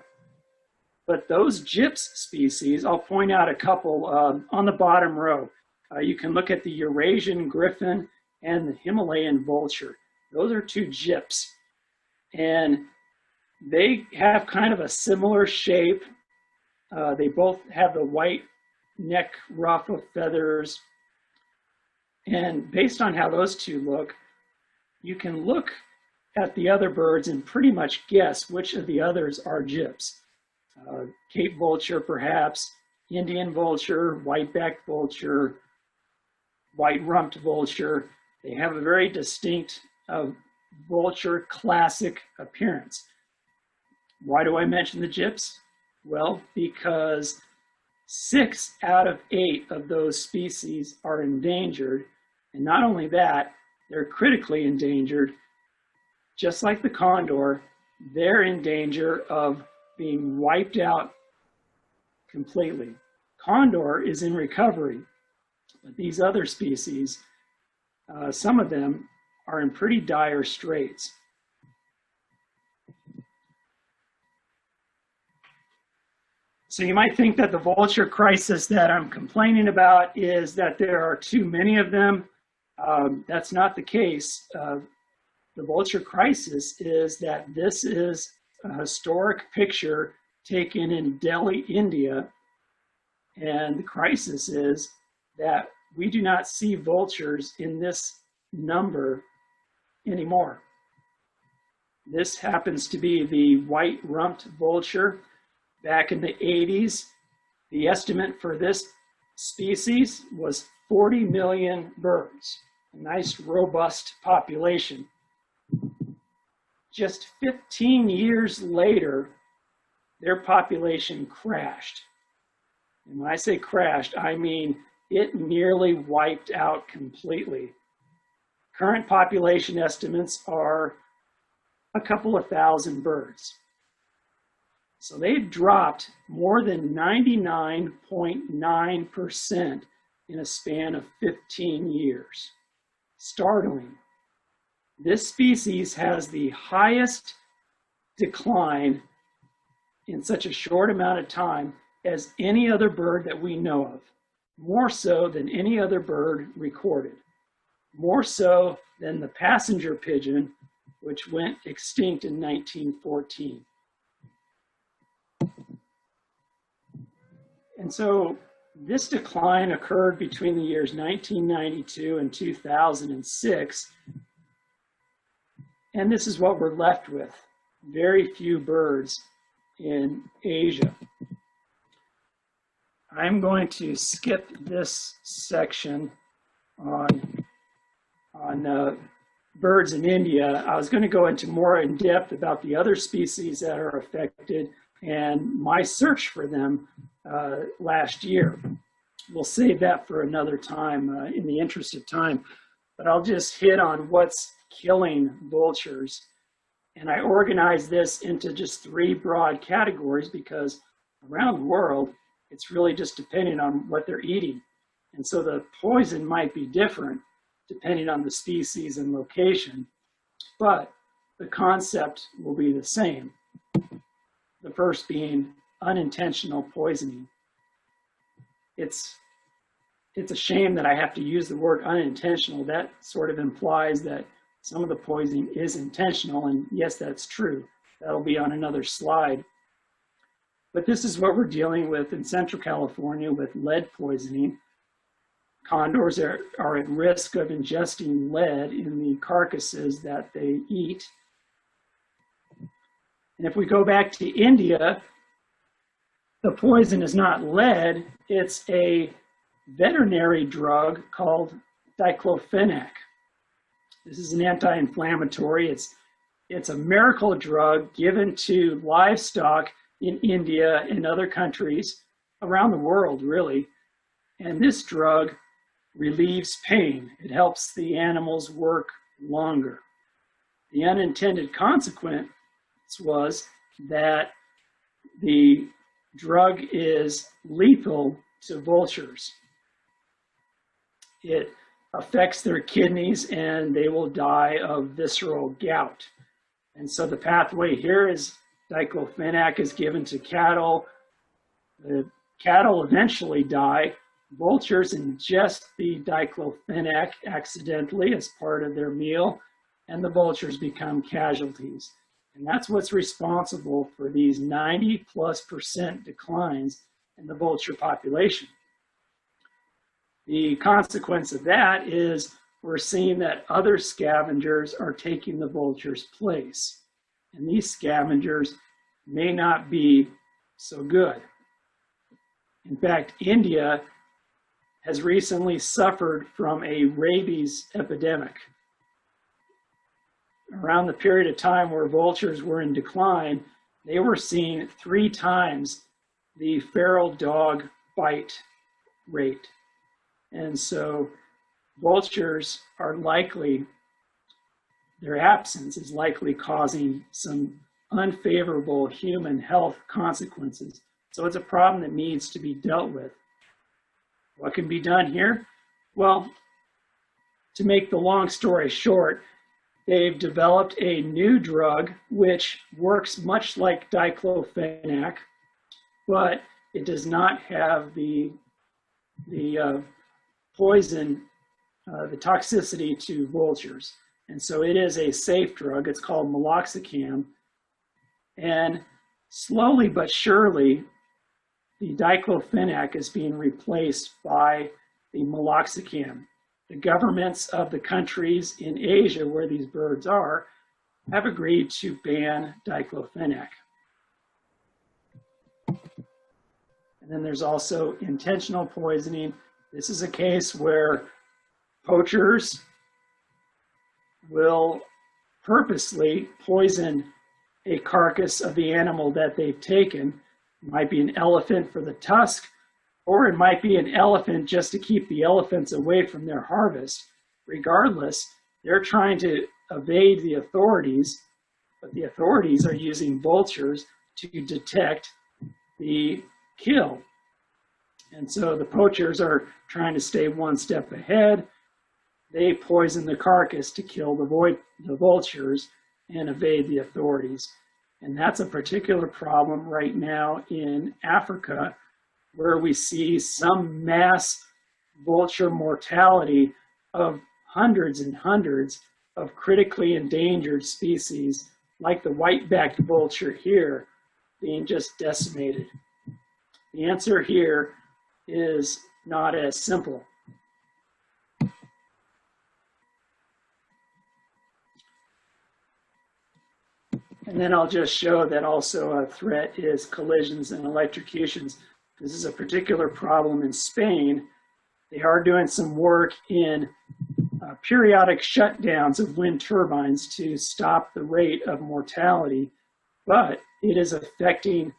But those Gyps species, I'll point out a couple on the bottom row. You can look at the Eurasian Griffin and the Himalayan vulture. Those are 2 Gyps. And they have kind of a similar shape. They both have the white neck ruff of feathers. And based on how those 2 look, you can look at the other birds and pretty much guess which of the others are Gyps. Cape vulture, perhaps, Indian vulture, white-backed vulture, white rumped vulture. They have a very distinct vulture classic appearance. Why do I mention the gyps? Well, because 6 out of 8 of those species are endangered. And not only that, they're critically endangered. Just like the condor, they're in danger of being wiped out completely. Condor is in recovery, but these other species, some of them are in pretty dire straits. So you might think that the vulture crisis that I'm complaining about is that there are too many of them. That's not the case. The vulture crisis is that this is a historic picture taken in Delhi, India. And the crisis is that we do not see vultures in this number anymore. This happens to be the white rumped vulture. Back in the 80s, the estimate for this species was 40 million birds, a nice robust population. Just 15 years later, their population crashed. And when I say crashed, I mean it nearly wiped out completely. Current population estimates are a couple of thousand birds. So they've dropped more than 99.9% in a span of 15 years. Startling. This species has the highest decline in such a short amount of time as any other bird that we know of, more so than any other bird recorded, more so than the passenger pigeon, which went extinct in 1914. And so this decline occurred between the years 1992 and 2006. And this is what we're left with, very few birds in Asia. I'm going to skip this section on birds in India. I was going to go into more in depth about the other species that are affected and my search for them last year. We'll save that for another time in the interest of time, but I'll just hit on what's killing vultures. And I organize this into just 3 broad categories because around the world, it's really just depending on what they're eating. And so the poison might be different depending on the species and location, but the concept will be the same. The first being unintentional poisoning. It's a shame that I have to use the word unintentional. That sort of implies that some of the poisoning is intentional, and yes, that's true. That'll be on another slide. But this is what we're dealing with in Central California with lead poisoning. Condors are at risk of ingesting lead in the carcasses that they eat. And if we go back to India, the poison is not lead, it's a veterinary drug called diclofenac. This is an anti-inflammatory. It's a miracle drug given to livestock in India and other countries around the world, really. And this drug relieves pain. It helps the animals work longer. The unintended consequence was that the drug is lethal to vultures. It affects their kidneys and they will die of visceral gout. And so the pathway here is diclofenac is given to cattle. The cattle eventually die. Vultures ingest the diclofenac accidentally as part of their meal, and the vultures become casualties. And that's what's responsible for these 90+% declines in the vulture population. The consequence of that is we're seeing that other scavengers are taking the vulture's place. And these scavengers may not be so good. In fact, India has recently suffered from a rabies epidemic. Around the period of time where vultures were in decline, they were seeing 3 times the feral dog bite rate. And so vultures are likely, their absence is likely causing some unfavorable human health consequences. So it's a problem that needs to be dealt with. What can be done here? Well, to make the long story short, they've developed a new drug which works much like diclofenac, but it does not have the poison, the toxicity to vultures. And so it is a safe drug. It's called meloxicam. And slowly but surely, the diclofenac is being replaced by the meloxicam. The governments of the countries in Asia where these birds are have agreed to ban diclofenac. And then there's also intentional poisoning. This is a case where poachers will purposely poison a carcass of the animal that they've taken. It might be an elephant for the tusk, or it might be an elephant just to keep the elephants away from their harvest. Regardless, they're trying to evade the authorities, but the authorities are using vultures to detect the kill. And so the poachers are trying to stay one step ahead. They poison the carcass to kill the vultures and evade the authorities. And that's a particular problem right now in Africa, where we see some mass vulture mortality of hundreds and hundreds of critically endangered species, like the white-backed vulture here, being just decimated. The answer here is not as simple. And then I'll just show that also a threat is collisions and electrocutions. This is a particular problem in Spain. They are doing some work in periodic shutdowns of wind turbines to stop the rate of mortality, but it is affecting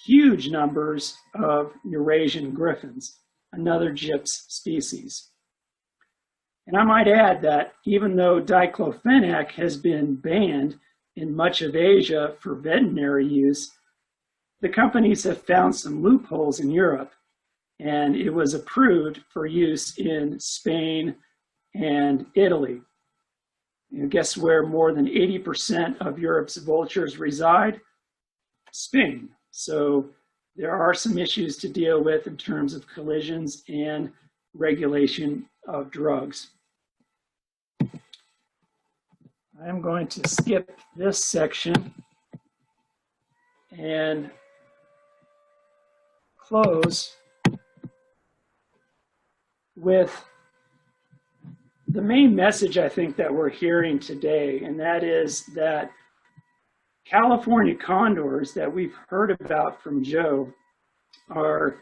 huge numbers of Eurasian griffins, another gyps species. And I might add that even though diclofenac has been banned in much of Asia for veterinary use, the companies have found some loopholes in Europe, and it was approved for use in Spain and Italy. And guess where more than 80% of Europe's vultures reside? Spain. So there are some issues to deal with in terms of collisions and regulation of drugs. I'm going to skip this section and close with the main message I think that we're hearing today, and that is that California condors that we've heard about from Joe are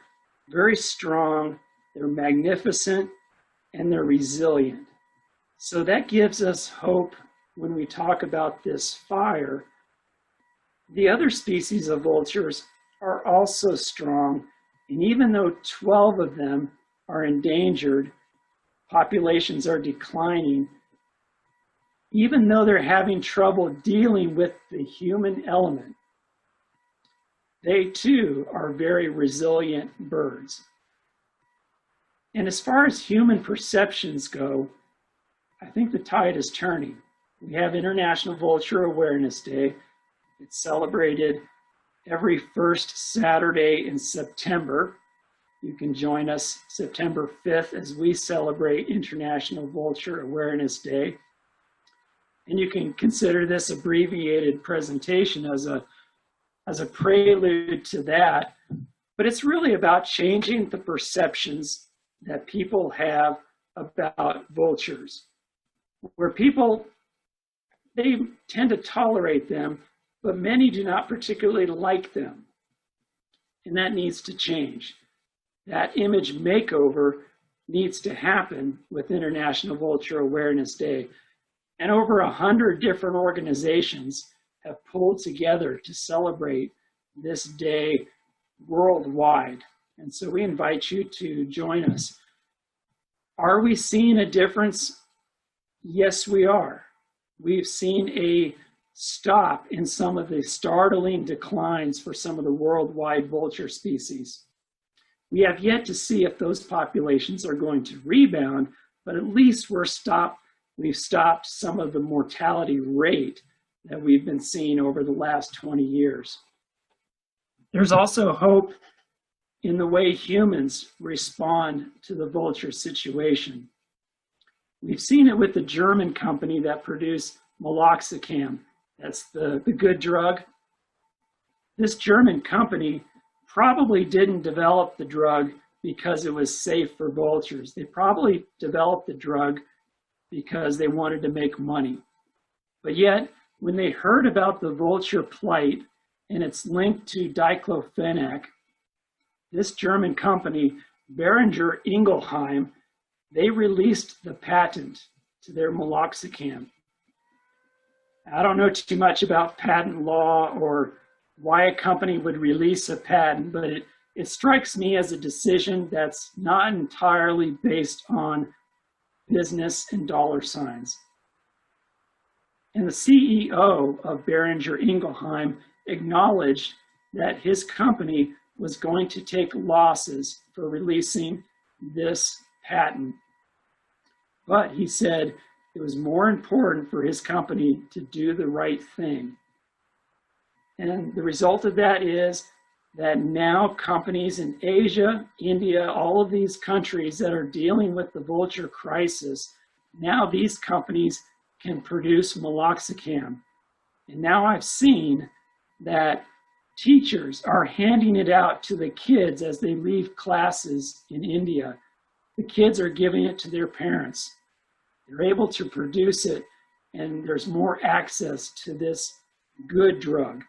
very strong, they're magnificent, and they're resilient. So that gives us hope when we talk about this fire. The other species of vultures are also strong, and even though 12 of them are endangered, populations are declining, even though they're having trouble dealing with the human element, they too are very resilient birds. And as far as human perceptions go, I think the tide is turning. We have International Vulture Awareness Day. It's celebrated every first Saturday in September. You can join us September 5th as we celebrate International Vulture Awareness Day. And you can consider this abbreviated presentation as a prelude to that. But it's really about changing the perceptions that people have about vultures, where people, they tend to tolerate them, but many do not particularly like them. And that needs to change. That image makeover needs to happen with International Vulture Awareness Day. And over 100 different organizations have pulled together to celebrate this day worldwide. And so we invite you to join us. Are we seeing a difference? Yes, we are. We've seen a stop in some of the startling declines for some of the worldwide vulture species. We have yet to see if those populations are going to rebound, but at least we've stopped some of the mortality rate that we've been seeing over the last 20 years. There's also hope in the way humans respond to the vulture situation. We've seen it with the German company that produced meloxicam. That's the good drug. This German company probably didn't develop the drug because it was safe for vultures. They probably developed the drug because they wanted to make money. But yet, when they heard about the vulture plight and its link to diclofenac, this German company, Boehringer Ingelheim, they released the patent to their meloxicam. I don't know too much about patent law or why a company would release a patent, but it strikes me as a decision that's not entirely based on business and dollar signs. And the CEO of Boehringer Ingelheim acknowledged that his company was going to take losses for releasing this patent. But he said it was more important for his company to do the right thing. And the result of that is that now companies in Asia, India, all of these countries that are dealing with the vulture crisis, now these companies can produce meloxicam. And now I've seen that teachers are handing it out to the kids as they leave classes in India. The kids are giving it to their parents. They're able to produce it, and there's more access to this good drug.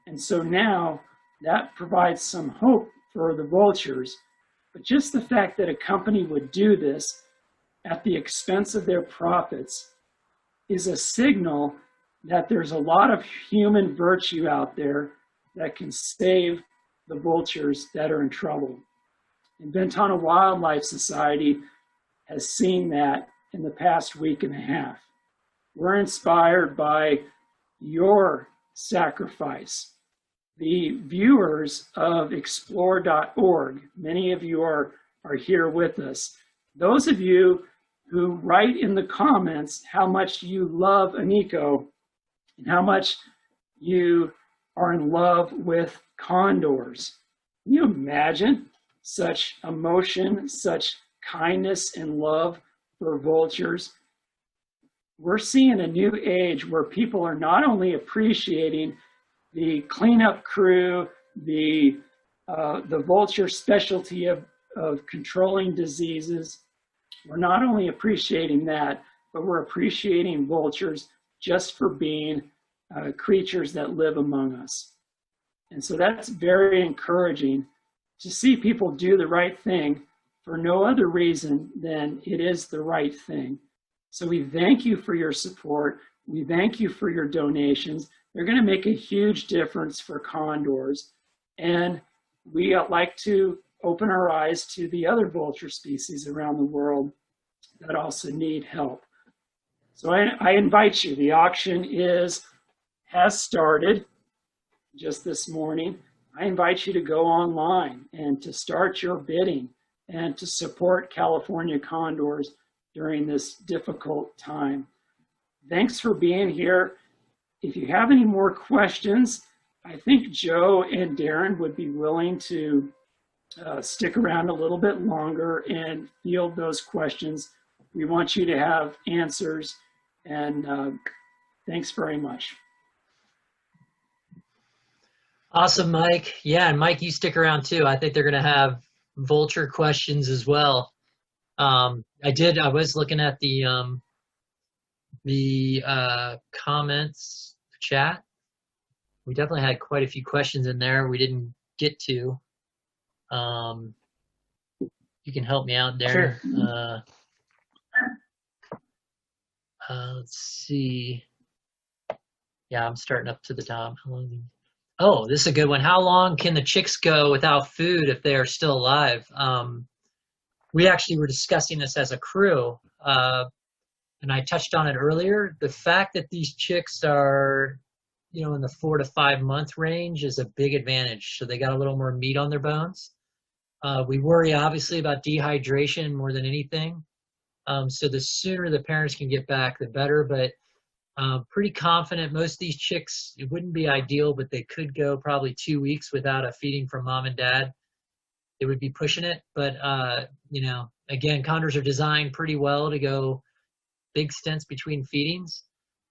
And so now that provides some hope for the vultures. But just the fact that a company would do this at the expense of their profits is a signal that there's a lot of human virtue out there that can save the vultures that are in trouble. And Ventana Wildlife Society has seen that in the past week and a half. We're inspired by your sacrifice. The viewers of explore.org, many of you are here with us. Those of you who write in the comments how much you love Eniko and how much you are in love with condors. Can you imagine such emotion, such kindness and love for vultures? We're seeing a new age where people are not only appreciating the cleanup crew, the vulture specialty of controlling diseases. We're not only appreciating that, but we're appreciating vultures just for being creatures that live among us. And so that's very encouraging to see people do the right thing for no other reason than it is the right thing. So we thank you for your support. We thank you for your donations. They're going to make a huge difference for condors. And we like to open our eyes to the other vulture species around the world that also need help. So I invite you. The auction has started just this morning. I invite you to go online and to start your bidding and to support California condors during this difficult time. Thanks for being here. If you have any more questions, I think Joe and Darren would be willing to stick around a little bit longer and field those questions. We want you to have answers, and thanks very much.
Awesome, Mike. Yeah, and Mike, you stick around too. I think they're going to have vulture questions as well. I was looking at the comments chat. We definitely had quite a few questions in there we didn't get to. you can help me out there.
Sure.
Let's see. Yeah, I'm starting up to the top. Oh, this is a good one. How long can the chicks go without food if they are still alive? We actually were discussing this as a crew, and I touched on it earlier. The fact that these chicks are, in the 4 to 5 month range is a big advantage. So they got a little more meat on their bones. We worry obviously about dehydration more than anything. So the sooner the parents can get back, the better. But pretty confident most of these chicks, it wouldn't be ideal, but they could go probably 2 weeks without a feeding from mom and dad. It would be pushing it. But, again, condors are designed pretty well to go big stints between feedings.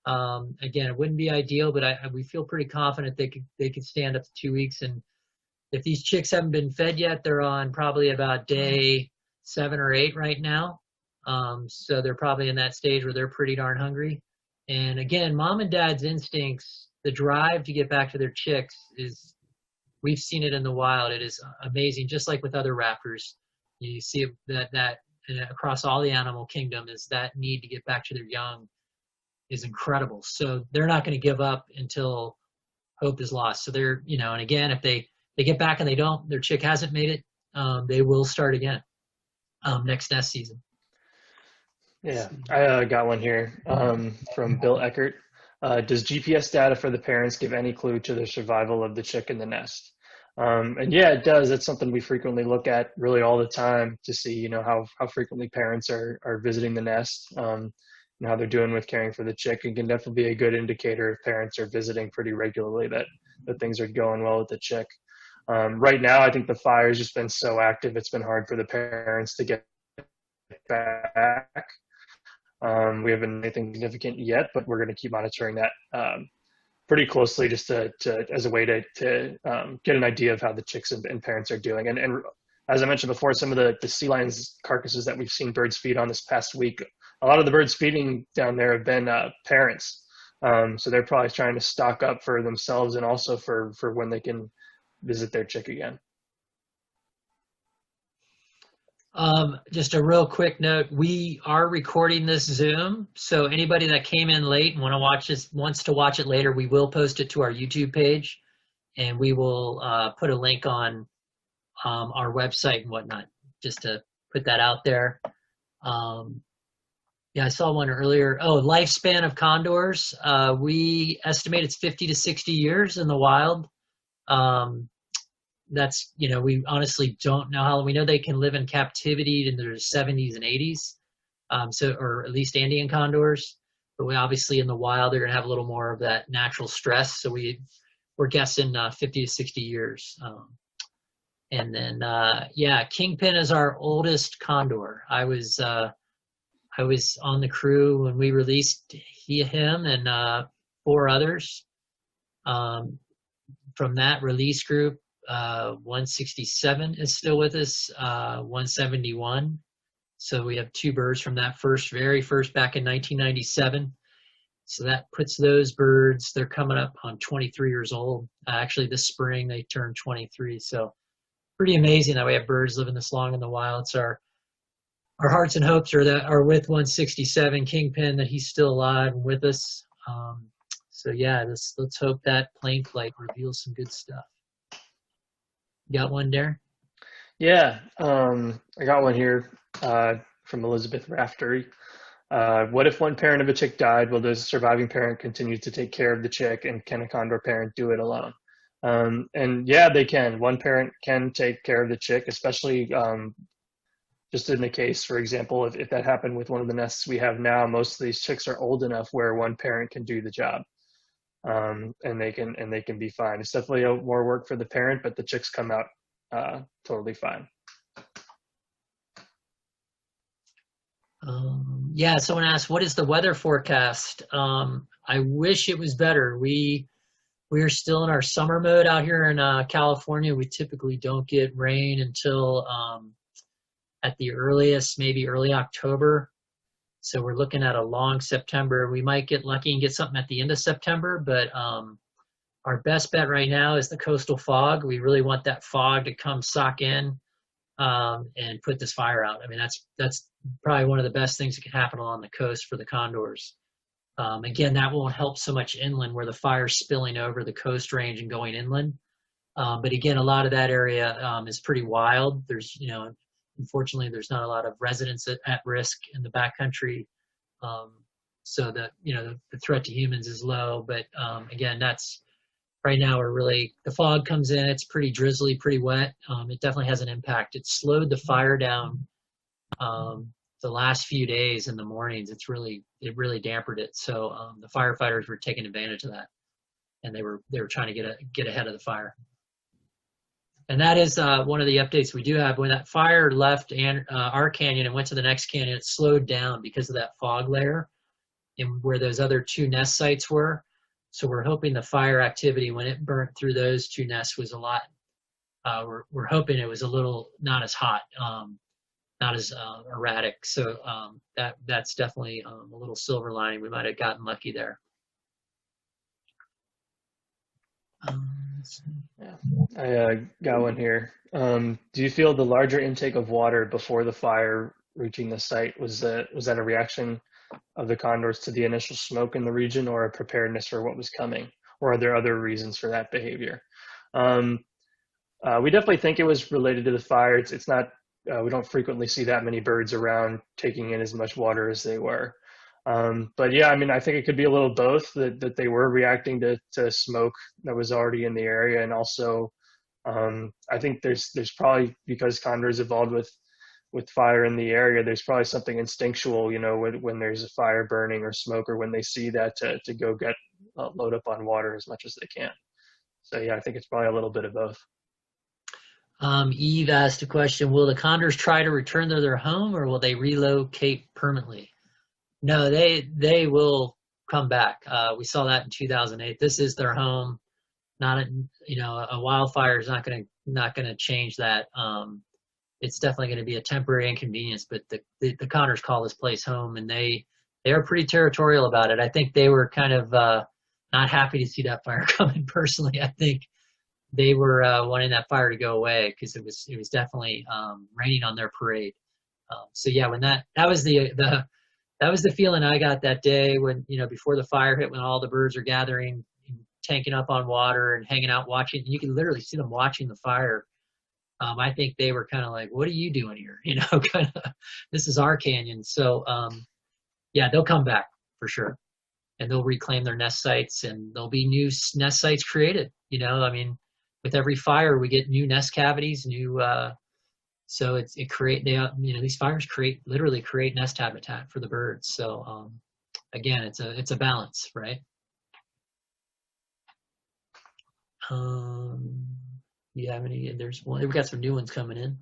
Again, it wouldn't be ideal, but we feel pretty confident they could stand up to 2 weeks. And if these chicks haven't been fed yet, they're on probably about day 7 or 8 right now. So they're probably in that stage where they're pretty darn hungry. And again, mom and dad's instincts, the drive to get back to their chicks we've seen it in the wild. It is amazing. Just like with other raptors, you see that across all the animal kingdom is that need to get back to their young is incredible. So they're not going to give up until hope is lost. So they're, and again, if they get back and their chick hasn't made it, they will start again next nest season.
Yeah, I got one here from Bill Eckert. Does GPS data for the parents give any clue to the survival of the chick in the nest? And yeah, it does. It's something we frequently look at really all the time to see, how frequently parents are visiting the nest, and how they're doing with caring for the chick. It can definitely be a good indicator if parents are visiting pretty regularly that things are going well with the chick. Right now, I think the fire's just been so active, it's been hard for the parents to get back. We haven't anything significant yet, but we're going to keep monitoring that pretty closely just to as a way to get an idea of how the chicks and parents are doing. And as I mentioned before, some of the sea lions carcasses that we've seen birds feed on this past week, a lot of the birds feeding down there have been parents. So they're probably trying to stock up for themselves and also for when they can visit their chick again.
Just a real quick note, we are recording this Zoom, so anybody that came in late and wants to watch it later, we will post it to our YouTube page, and we will put a link on our website and whatnot, just to put that out there. Yeah, I saw one earlier. Oh, lifespan of condors. We estimate it's 50 to 60 years in the wild. That's, we honestly don't know how. We know they can live in captivity in their 70s and 80s, or at least Andean condors. But we obviously in the wild, they're going to have a little more of that natural stress. So we're guessing 50 to 60 years. And then, Kingpin is our oldest condor. I was on the crew when we released him and 4 others from that release group. 167 is still with us, 171. So we have 2 birds from that very first back in 1997. So that puts those birds, they're coming up on 23 years old. Actually, this spring they turned 23. So pretty amazing that we have birds living this long in the wild. So our hearts and hopes are with 167 Kingpin, that he's still alive and with us. So yeah, let's hope that plane flight reveals some good stuff. You got one, Darren?
Yeah, I got one here from Elizabeth Raftery. What if one parent of a chick died? Will the surviving parent continue to take care of the chick, and can a condor parent do it alone? And yeah, they can. One parent can take care of the chick, especially just in the case, for example, if that happened with one of the nests we have now. Most of these chicks are old enough where one parent can do the job. And they can be fine. It's definitely more work for the parent, but the chicks come out totally fine.
Yeah, someone asked, what is the weather forecast? I wish it was better. We are still in our summer mode out here in California. We typically don't get rain until at the earliest, maybe early October. So we're looking at a long September. We might get lucky and get something at the end of September, but our best bet right now is the coastal fog. We really want that fog to come sock in and put this fire out. I mean, that's probably one of the best things that can happen along the coast for the condors. Again, that won't help so much inland where the fire's spilling over the coast range and going inland. But again, a lot of that area is pretty wild. There's, unfortunately, there's not a lot of residents at risk in the backcountry. So the threat to humans is low. But again, that's right now the fog comes in. It's pretty drizzly, pretty wet. It definitely has an impact. It slowed the fire down the last few days in the mornings. It really dampened it. So the firefighters were taking advantage of that, and they were trying to get ahead of the fire. And that is one of the updates we do have. When that fire left our canyon and went to the next canyon, it slowed down because of that fog layer and where those other 2 nest sites were. So we're hoping the fire activity when it burnt through those 2 nests was a lot. We're hoping it was a little not as hot, not as erratic. So that's definitely a little silver lining. We might have gotten lucky there.
Yeah, I got one here. Do you feel the larger intake of water before the fire reaching the site was that a reaction of the condors to the initial smoke in the region, or a preparedness for what was coming, or are there other reasons for that behavior? We definitely think it was related to the fire. It's not. We don't frequently see that many birds around taking in as much water as they were. But yeah, I mean, I think it could be a little both, that they were reacting to smoke that was already in the area. And also, I think there's probably, because condors evolved with fire in the area, there's probably something instinctual, when there's a fire burning or smoke, or when they see that to go load up on water as much as they can. So yeah, I think it's probably a little bit of both.
Eve asked a question, will the condors try to return to their home, or will they relocate permanently? No, they will come back. We saw that in 2008. This is their home. Not a wildfire is not going to change that. It's definitely going to be a temporary inconvenience. But the condors call this place home, and they are pretty territorial about it. I think they were kind of not happy to see that fire coming. Personally, I think they were wanting that fire to go away because it was definitely raining on their parade. So yeah, when that was that was the feeling I got that day when, before the fire hit, when all the birds are gathering, tanking up on water and hanging out watching. You can literally see them watching the fire. I think they were kind of like, what are you doing here? Kind of, this is our canyon. So yeah, they'll come back for sure. And they'll reclaim their nest sites, and there'll be new nest sites created. I mean, with every fire, we get new nest cavities, so these fires literally create nest habitat for the birds. So again, it's a balance, right? You have any? There's one. We've got some new ones coming in.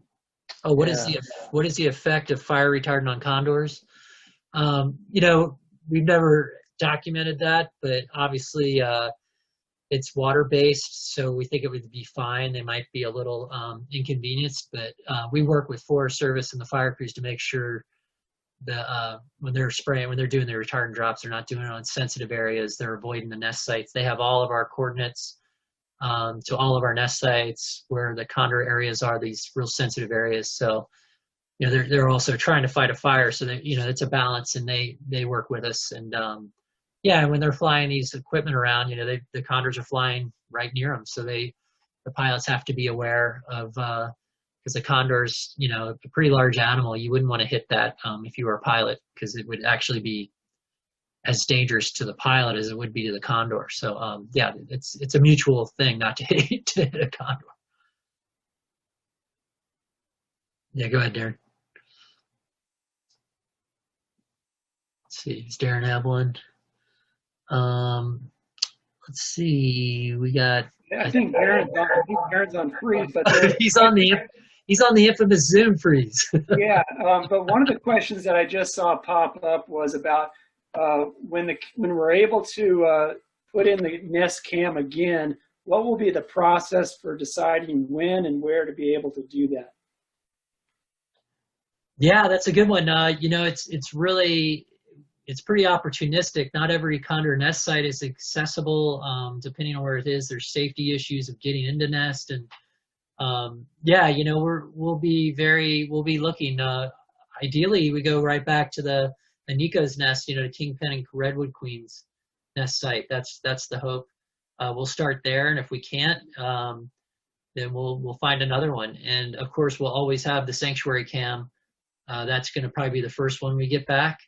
Oh, what is the effect of fire retardant on condors? We've never documented that, but obviously it's water-based, so we think it would be fine. They might be a little inconvenienced, but we work with Forest Service and the fire crews to make sure that when they're doing their retardant drops, they're not doing it on sensitive areas. They're avoiding the nest sites. They have all of our coordinates to all of our nest sites where the condor areas are, these real sensitive areas. So, they're also trying to fight a fire, so that it's a balance, and they work with us. And yeah, when they're flying these equipment around, the condors are flying right near them. So the pilots have to be aware of, because the condors, a pretty large animal, you wouldn't want to hit that if you were a pilot, because it would actually be as dangerous to the pilot as it would be to the condor. So yeah, it's a mutual thing not to hit a condor. Yeah, go ahead, Darren. Let's see, does Darren have one? Let's see. We got.
Yeah, I think Darren's on freeze, but
he's on the infamous Zoom freeze.
Yeah, but one of the questions that I just saw pop up was about when we're able to put in the Nest Cam again. What will be the process for deciding when and where to be able to do that?
Yeah, that's a good one. It's pretty opportunistic. Not every condor nest site is accessible, depending on where it is. There's safety issues of getting into nest, and yeah, you know, we'll be looking. Ideally, we go right back to the Eniko's nest, you know, to Kingpin and Redwood Queen's nest site. That's the hope. We'll start there, and if we can't, then we'll find another one. And of course, we'll always have the sanctuary cam. That's going to probably be the first one we get back.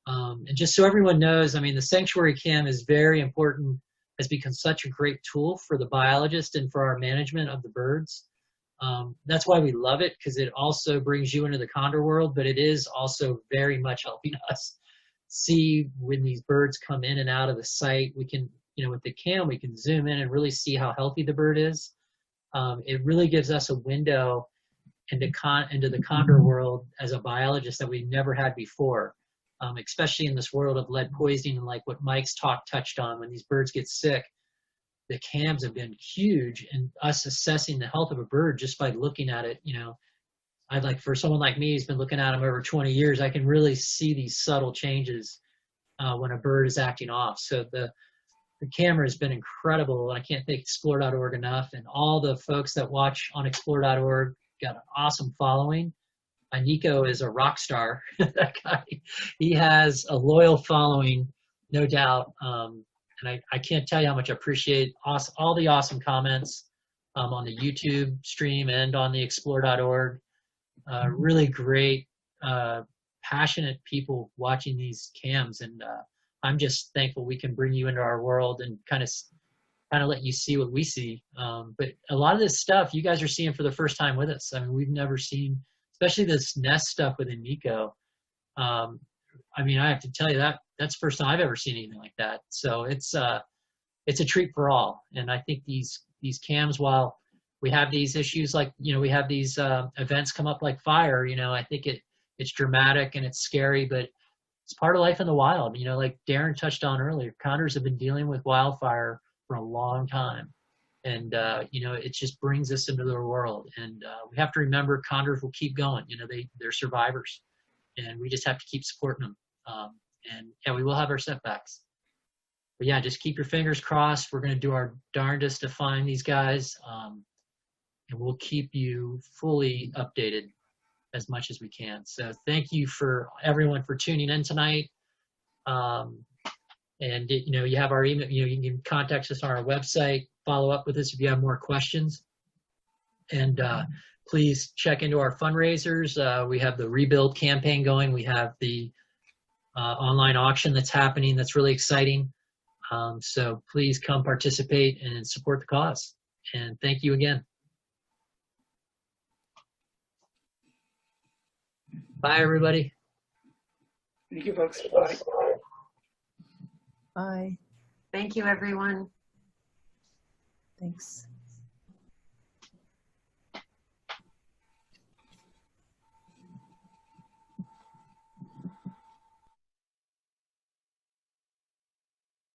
And just so everyone knows, I mean, the sanctuary cam is very important, has become such a great tool for the biologist and for our management of the birds. That's why we love it, because it also brings you into the condor world, but it is also very much helping us see when these birds come in and out of the site. We can, you know, with the cam, we can zoom in and really see how healthy the bird is. It really gives us a window into the condor world as a biologist that we've never had before, especially in this world of lead poisoning and like what Mike's talk touched on. When these birds get sick, the cams have been huge in us assessing the health of a bird just by looking at it. You know, I'd like, for someone like me who's been looking at them over 20 years, I can really see these subtle changes when a bird is acting off. So the camera has been incredible, and I can't thank Explore.org enough, and all the folks that watch on Explore.org got an awesome following. Eniko is a rock star. That guy, he has a loyal following, no doubt. And I can't tell you how much I appreciate all the awesome comments on the YouTube stream and on the Explore.org. Really great, passionate people watching these cams, and I'm just thankful we can bring you into our world and kind of let you see what we see. But a lot of this stuff you guys are seeing for the first time with us. I mean, we've never seen, especially this nest stuff with Eniko. I mean, I have to tell you that's the first time I've ever seen anything like that. So it's a treat for all. And I think these cams, while we have these issues, like, you know, we have these events come up like fire, you know, I think it's dramatic and it's scary, but it's part of life in the wild. You know, like Darren touched on earlier, condors have been dealing with wildfire for a long time. And, you know, it just brings us into their world. And we have to remember condors will keep going. You know, they're survivors. And we just have to keep supporting them. And yeah, we will have our setbacks. But yeah, just keep your fingers crossed. We're going to do our darndest to find these guys. And we'll keep you fully updated as much as we can. So thank you for everyone for tuning in tonight. And you know, you have our email, you know, you can contact us on our website, follow up with us if you have more questions. And please check into our fundraisers. We have the Rebuild campaign going. We have the online auction that's happening. That's really exciting. So please come participate and support the cause. And thank you again. Bye, everybody.
Thank you, folks. Bye.
Bye.
Thank you, everyone.
Thanks.